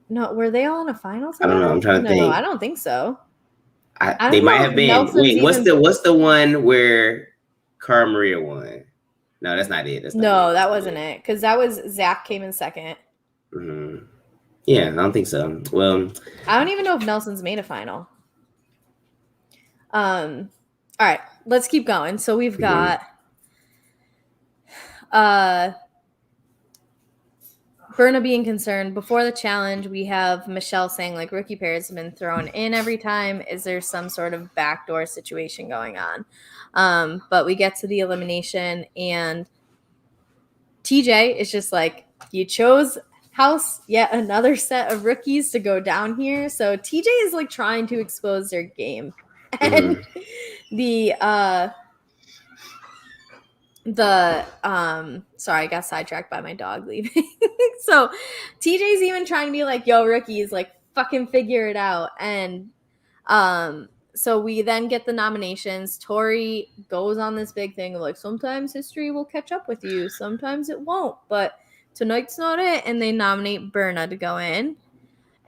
No, were they all in a finals? I don't know. I'm trying to think. No, I don't think so. They might have been. Nelson's what's the one where Cara Maria won? No, that's not it. That wasn't it. Because that was Zach came in second. Mm-hmm. Yeah, I don't think so. Well, I don't even know if Nelson's made a final. All right, let's keep going. So we've got Verna being concerned. Before the challenge, we have Michelle saying rookie pairs have been thrown in every time. Is there some sort of backdoor situation going on? But we get to the elimination and TJ is just you chose house yet another set of rookies to go down here. So TJ is trying to expose their game. And sorry, I got sidetracked by my dog leaving. So TJ's even trying to be yo, rookies, fucking figure it out. And so we then get the nominations. Tori goes on this big thing of sometimes history will catch up with you, sometimes it won't, but tonight's not it. And they nominate Verna to go in.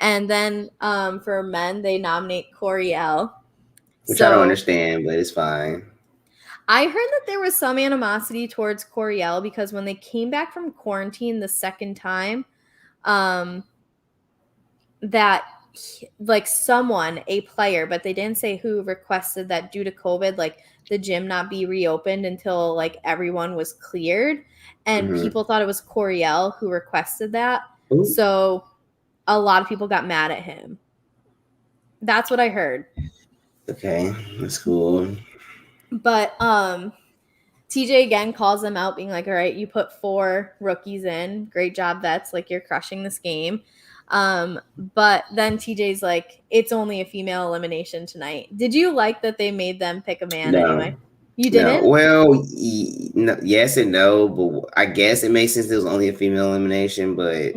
And then for men, they nominate Corielle. Which I don't understand, but it's fine. I heard that there was some animosity towards Corielle because when they came back from quarantine the second time, that someone, a player, but they didn't say who, requested that due to COVID, the gym not be reopened until everyone was cleared. And people thought it was Corielle who requested that. Ooh. So a lot of people got mad at him. That's what I heard. Okay, that's cool. But TJ again calls them out being all right, you put 4 rookies in. Great job, vets. You're crushing this game. But then TJ's it's only a female elimination tonight. Did you like that they made them pick a man anyway? You didn't? No. Well, yes and no, but I guess it makes sense it was only a female elimination, but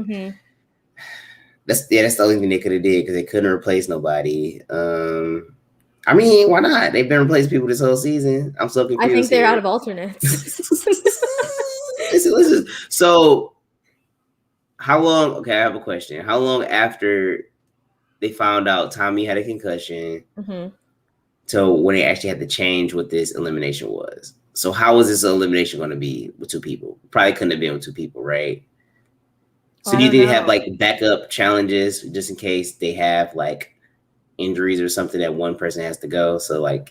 that's the only thing they could have did because they couldn't replace nobody. I mean, why not? They've been replacing people this whole season. I'm so confused. I think they're out of alternates. Listen. So, how long? Okay, I have a question. How long after they found out Tommy had a concussion to when they actually had to change what this elimination was? So, how was this elimination going to be with 2 people? Probably couldn't have been with 2 people, right? So, do you think they have backup challenges just in case they have injuries or something that one person has to go? So I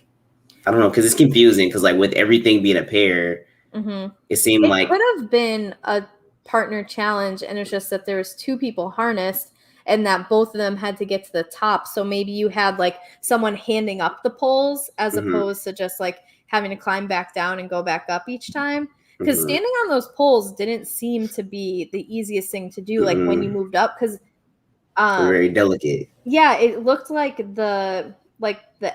don't know, because it's confusing because with everything being a pair, it seemed it could have been a partner challenge and it's just that there was 2 people harnessed and that both of them had to get to the top. So maybe you had someone handing up the poles as opposed to just having to climb back down and go back up each time. Because standing on those poles didn't seem to be the easiest thing to do when you moved up, because Very delicate. Yeah, it looked like the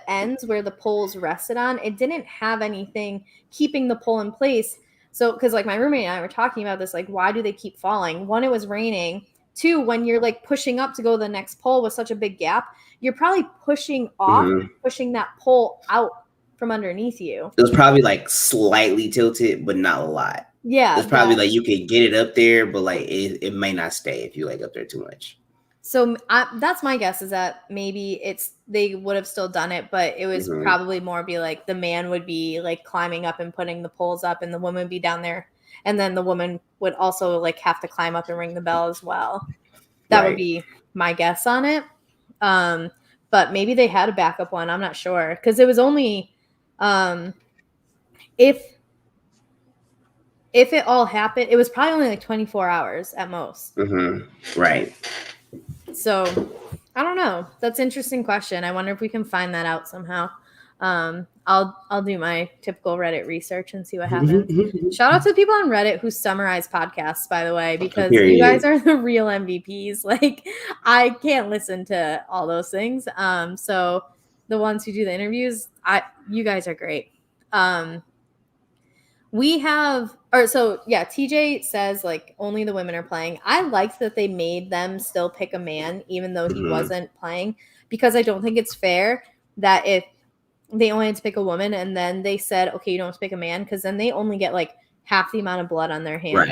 ends where the poles rested on, it didn't have anything keeping the pole in place. So, because like my roommate and I were talking about this, like, why do they keep falling? One, it was raining. Two, when you're like pushing up to go to the next pole with such a big gap, you're probably pushing off, pushing that pole out from underneath you. It was probably like slightly tilted, but not a lot. Yeah. It's probably like you could get it up there, but like it may not stay if you like up there too much. So that's my guess, is that maybe they would have still done it, but it was probably more be like the man would be like climbing up and putting the poles up, and the woman would be down there, and then the woman would also like have to climb up and ring the bell as well. That would be my guess on it. But maybe they had a backup one. I'm not sure, because it was only if it all happened, it was probably only like 24 hours at most. Right. So I don't know. That's an interesting question. I wonder if we can find that out somehow. I'll do my typical Reddit research and see what happens. Shout out to the people on Reddit who summarize podcasts, by the way, because you guys are the real MVPs. Like, I can't listen to all those things. So the ones who do the interviews, you guys are great. TJ says like only the women are playing. I liked that they made them still pick a man even though he wasn't playing, because I don't think it's fair that if they only had to pick a woman and then they said, okay, you don't have to pick a man, because then they only get like half the amount of blood on their hands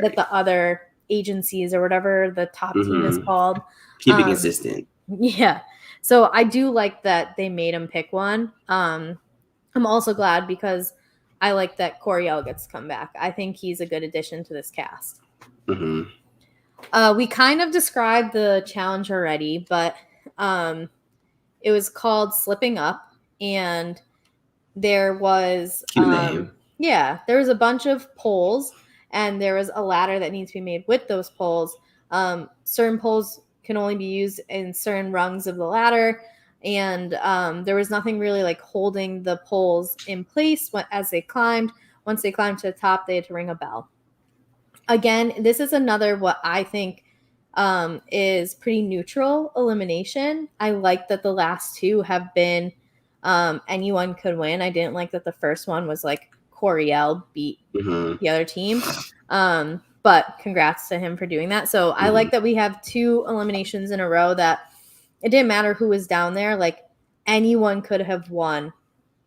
that the other agencies or whatever the top team is called. Keep it consistent. Yeah. So I do like that they made him pick one. I'm also glad because I like that Corielle gets to come back. I think he's a good addition to this cast. We kind of described the challenge already, but it was called Slipping Up, and there was there was a bunch of poles, and there was a ladder that needs to be made with those poles. Certain poles can only be used in certain rungs of the ladder. And there was nothing really like holding the poles in place as they climbed. Once they climbed to the top, they had to ring a bell. Again, this is another what I think is pretty neutral elimination. I like that the last two have been anyone could win. I didn't like that the first one was like Corielle beat the other team. But congrats to him for doing that. So I like that we have two eliminations in a row that it didn't matter who was down there. Like, anyone could have won.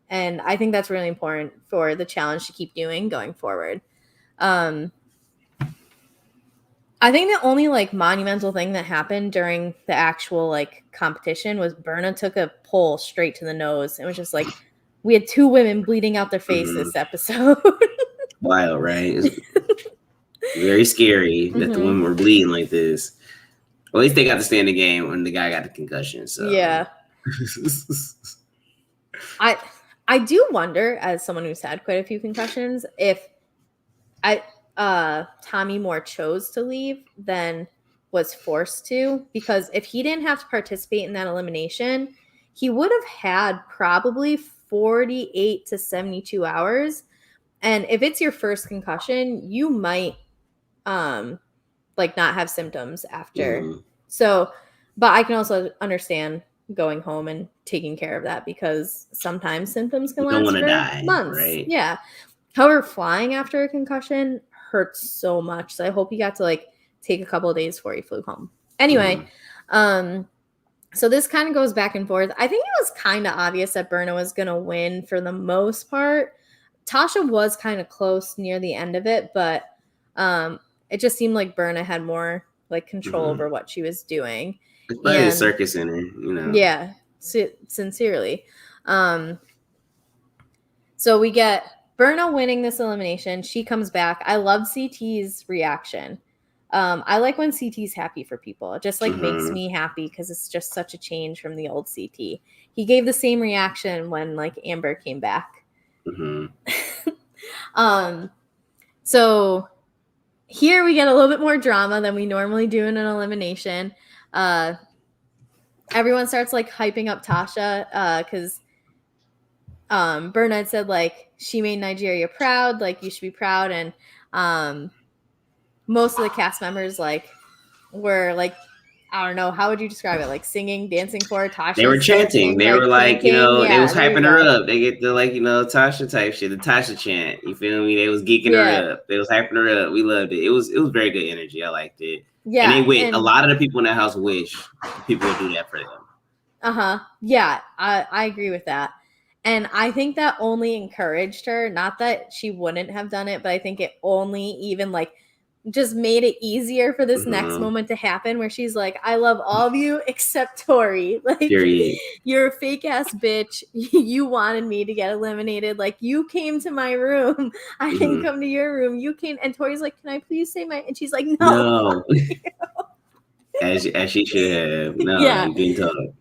And I think that's really important for the challenge to keep doing going forward. I think the only like monumental thing that happened during the actual like competition was Verna took a pole straight to the nose. It was just like, we had two women bleeding out their face this episode. Wild, right? It's very scary that the women were bleeding like this. Well, at least they got to stay in the game when the guy got the concussion. So yeah. I do wonder, as someone who's had quite a few concussions, if Tommy Moore chose to leave than was forced to, because if he didn't have to participate in that elimination, he would have had probably 48 to 72 hours. And if it's your first concussion, you might like not have symptoms after. So, but I can also understand going home and taking care of that, because sometimes symptoms can last for months. Right? Yeah. However, flying after a concussion hurts so much. So I hope you got to like take a couple of days before you flew home. Anyway, so this kind of goes back and forth. I think it was kind of obvious that Verna was going to win for the most part. Tasha was kind of close near the end of it, but it just seemed like Verna had more like control over what she was doing. It's like a circus center, you know. Yeah, sincerely. So we get Verna winning this elimination. She comes back. I love CT's reaction. I like when CT's happy for people. It just like makes me happy, because it's just such a change from the old CT. He gave the same reaction when like Amber came back. So here we get a little bit more drama than we normally do in an elimination. Everyone starts like hyping up Tasha because Verna said like she made Nigeria proud, like you should be proud, and most of the cast members like were like I don't know, how would you describe it? Like singing, dancing for They were Tasha's chanting. dancing, They like were like, drinking. they Yeah, was there you hyping her go. up. They get the like, Tasha type shit, the Tasha chant. You feel me? They was geeking Yeah. her up. They was hyping her up. We loved it. It was very good energy. I liked it. And Yeah, a and lot of the people in that house wish people would do that for them. yeah, I agree with that. And I think that only encouraged her, not that she wouldn't have done it, but I think it only even like just made it easier for this next Mm-hmm. moment to happen where she's like, I love all of you except Tori. Like, Period. you're a fake ass bitch. You wanted me to get eliminated. Like, you came to my room. I didn't Mm-hmm. come to your room. You came. And Tori's like, can I please say my. And she's like, no. No. as she should have. No, Yeah. you've been told.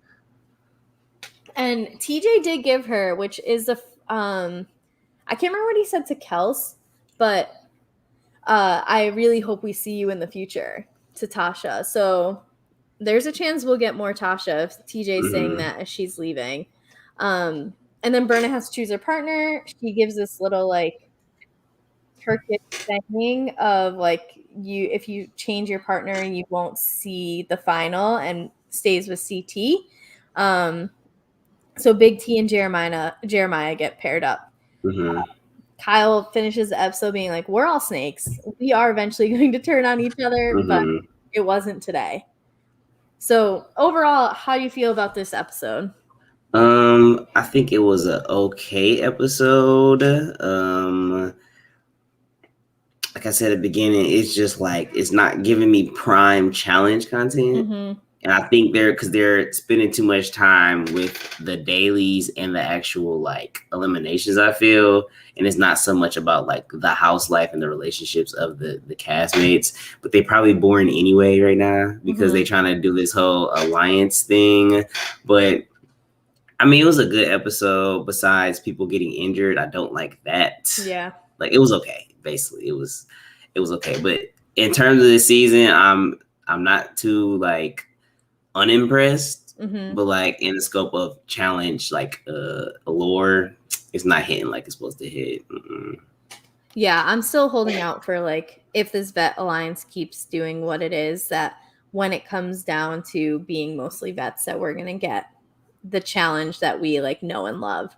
And TJ did give her, which is the I can't remember what he said to Kels, but I really hope we see you in the future to Tasha. So there's a chance we'll get more Tasha if TJ's saying Mm-hmm. that as she's leaving. And then Verna has to choose her partner. She gives this little like Turkish saying of like you if you change your partner you won't see the final and stays with CT. So Big T and Jeremiah get paired up. Mm-hmm. Kyle finishes the episode being like, "We're all snakes. We are eventually going to turn on each other, but Mm-hmm. it wasn't today." So overall, how do you feel about this episode? I think it was a okay episode. Like I said at the beginning, it's just like it's not giving me prime challenge content. Mm-hmm. And I think they're spending too much time with the dailies and the actual like eliminations, I feel. And it's not so much about like the house life and the relationships of the castmates, but they probably boring anyway right now because they're trying to do this whole alliance thing. But I mean, it was a good episode. Besides people getting injured, I don't like that. Yeah. Like it was okay. Basically, it was okay. But in terms of the season, I'm not too like unimpressed. Mm-hmm. But like in the scope of challenge, like allure, it's not hitting like it's supposed to hit. Mm-mm. Yeah, I'm still holding out for like if this vet alliance keeps doing what it is, that when it comes down to being mostly vets, that we're gonna get the challenge that we like know and love.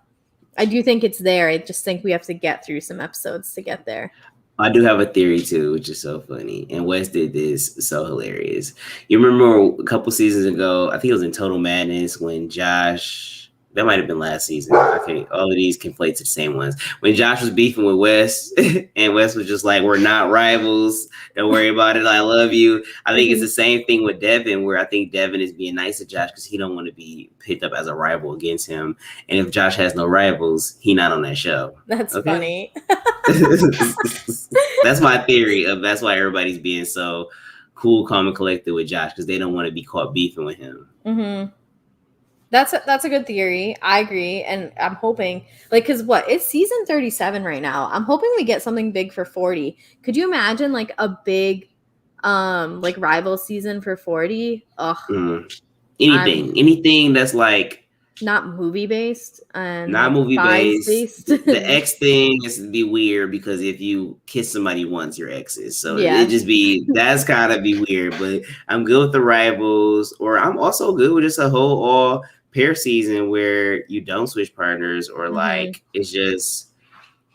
I do think it's there. I just think we have to get through some episodes to get there. I do have a theory too, which is so funny. And Wes did this so hilarious. You remember a couple seasons ago, I think it was in Total Madness when Josh, that might have been last season. Okay, all of these conflate to the same ones. When Josh was beefing with Wes, and Wes was just like, "We're not rivals. Don't worry about it. I love you." I think it's the same thing with Devin, where I think Devin is being nice to Josh because he don't want to be picked up as a rival against him. And if Josh has no rivals, he not on that show. That's Okay? funny. That's my theory of that's why everybody's being so cool, calm, and collected with Josh because they don't want to be caught beefing with him. Mm-hmm. That's a good theory. I agree, and I'm hoping like because what it's season 37 right now. I'm hoping we get something big for 40. Could you imagine like a big, like rival season for 40? Ugh, Anything that's like not movie based and not like movie Spies based. based. The X thing is to be weird because if you kiss somebody once, you're exes. So Yeah. it just be that's kind of be weird. But I'm good with the rivals, or I'm also good with just a whole all pair season where you don't switch partners, or like it's just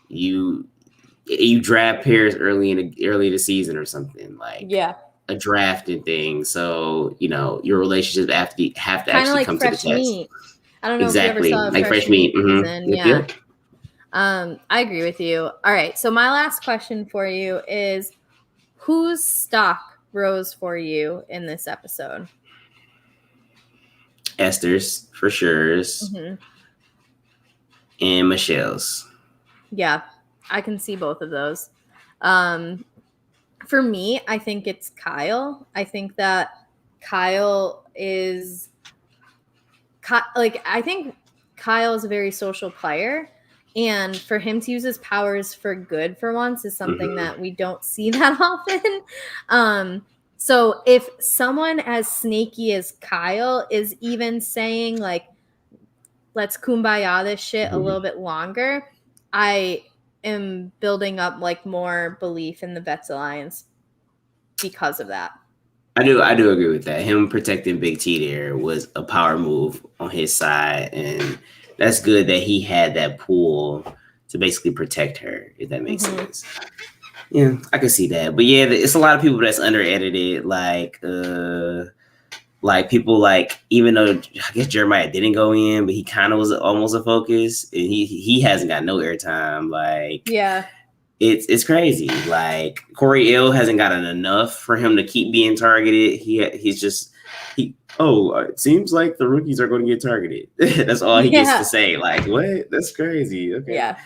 you draft pairs early in the season or something like Yeah. a drafting thing. So your relationships have to Kind of actually like come to the fresh test. meat. I don't know Exactly, if you ever saw like fresh meat. season. Yep, Yeah. yep. I agree with you. All right. So my last question for you is whose stock rose for you in this episode? Esther's for sure, and Michelle's. Yeah, I can see both of those. For me, I think it's Kyle. I think that Kyle is like I think Kyle is a very social player, and for him to use his powers for good for once is something that we don't see that often. So if someone as snaky as Kyle is even saying like, let's kumbaya this shit a little bit longer, I am building up like more belief in the Vets Alliance because of that. I do agree with that. Him protecting Big T there was a power move on his side, and that's good that he had that pull to basically protect her, if that makes sense. Yeah, I can see that. But yeah, it's a lot of people that's under edited, like people like, even though I guess Jeremiah didn't go in, but he kind of was almost a focus, and he hasn't got no airtime. Like, yeah. It's crazy. Like, Corielle hasn't gotten enough for him to keep being targeted. He's just it seems like the rookies are going to get targeted. That's all he gets to say. Like, what? That's crazy. Okay. Yeah.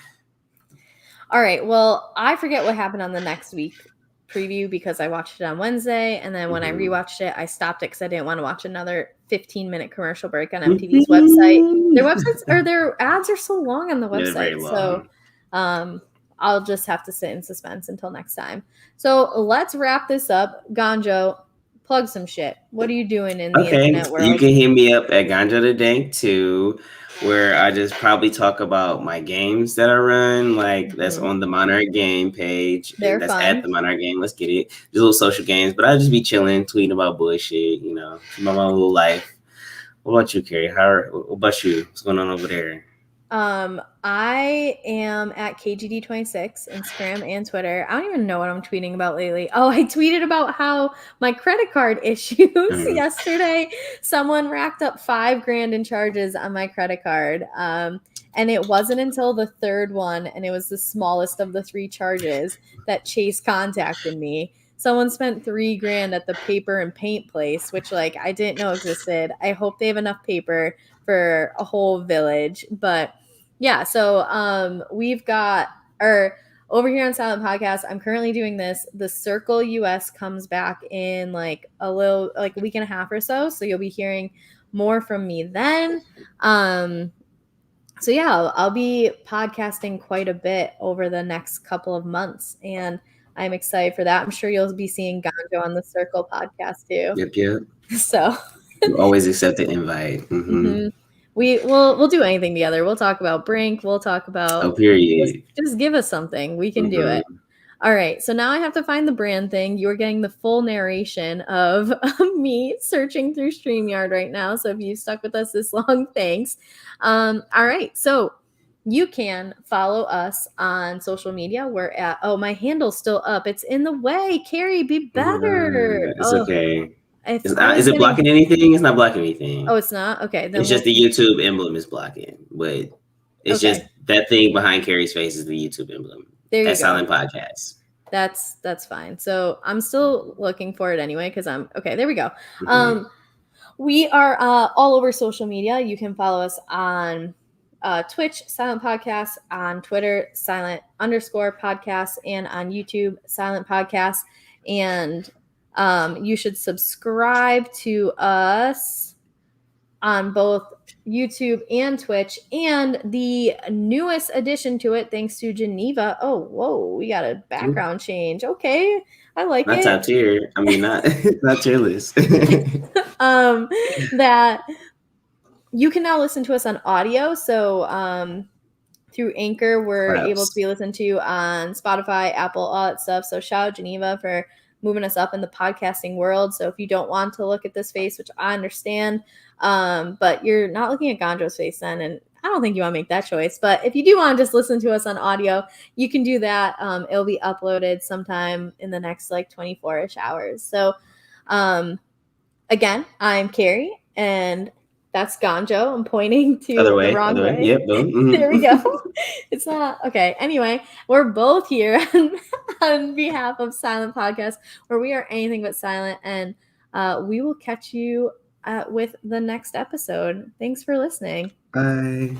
All right. Well, I forget what happened on the next week preview because I watched it on Wednesday, and then when I rewatched it, I stopped it because I didn't want to watch another 15-minute commercial break on MTV's website. Their websites or their ads are so long on the website. Yeah, very long. So I'll just have to sit in suspense until next time. So let's wrap this up. Ganjo, plug some shit. What are you doing in the internet world? You can hit me up at Ganjo the Dank too, where I just probably talk about my games that I run. Like, that's on the Monarch Game page. That's fun. At the Monarch Game. Let's get it. Just little social games, but I just be chilling, tweeting about bullshit. My little life. What about you, Kari? What about you? What's going on over there? I am at KGD26, Instagram and Twitter. I don't even know what I'm tweeting about lately. Oh, I tweeted about how my credit card issues yesterday. Someone racked up $5,000 in charges on my credit card. And it wasn't until the third one, and it was the smallest of the 3 charges, that Chase contacted me. Someone spent $3,000 at the paper and paint place, which like I didn't know existed. I hope they have enough paper for a whole village. But yeah, so we've got over here on Silent Podcast, I'm currently doing this. The Circle US comes back in like a week and a half or so. So you'll be hearing more from me then. So yeah, I'll be podcasting quite a bit over the next couple of months, and I'm excited for that. I'm sure you'll be seeing Ganjo on the Circle podcast too. Yep. So you always accept the invite. We'll do anything together. We'll talk about Brink. We'll talk about period. Just give us something. We can do it. All right. So now I have to find the brand thing. You're getting the full narration of me searching through StreamYard right now. So if you stuck with us this long, thanks. All right. So you can follow us on social media. We're at, my handle's still up. It's in the way. Kari, be better. It's okay. Is it blocking anything? It's not blocking anything. Oh, it's not? Okay. Then it's just the YouTube emblem is blocking. But it's just that thing behind Kari's face is the YouTube emblem. There you go. Silent Podcast. That's fine. So I'm still looking for it anyway because I'm okay. There we go. We are all over social media. You can follow us on Twitch, Silent Podcast, on Twitter, Silent_podcast, and on YouTube, Silent Podcast. And you should subscribe to us on both YouTube and Twitch, and the newest addition to it, thanks to Geneva. Oh, whoa, we got a background change. Okay, I like it. Not top tier. I mean, not tier list. That you can now listen to us on audio. So through Anchor, we're able to be listened to on Spotify, Apple, all that stuff. So shout out Geneva for moving us up in the podcasting world. So if you don't want to look at this face, which I understand, but you're not looking at Ganjo's face then, and I don't think you want to make that choice. But if you do want to just listen to us on audio, you can do that. It'll be uploaded sometime in the next 24-ish hours. So again, I'm Kari, and that's Ganjo. I'm pointing to the wrong way. Yep. There we go. It's not okay. Anyway, we're both here on behalf of Silent Podcast, where we are anything but silent, and we will catch you with the next episode. Thanks for listening. Bye.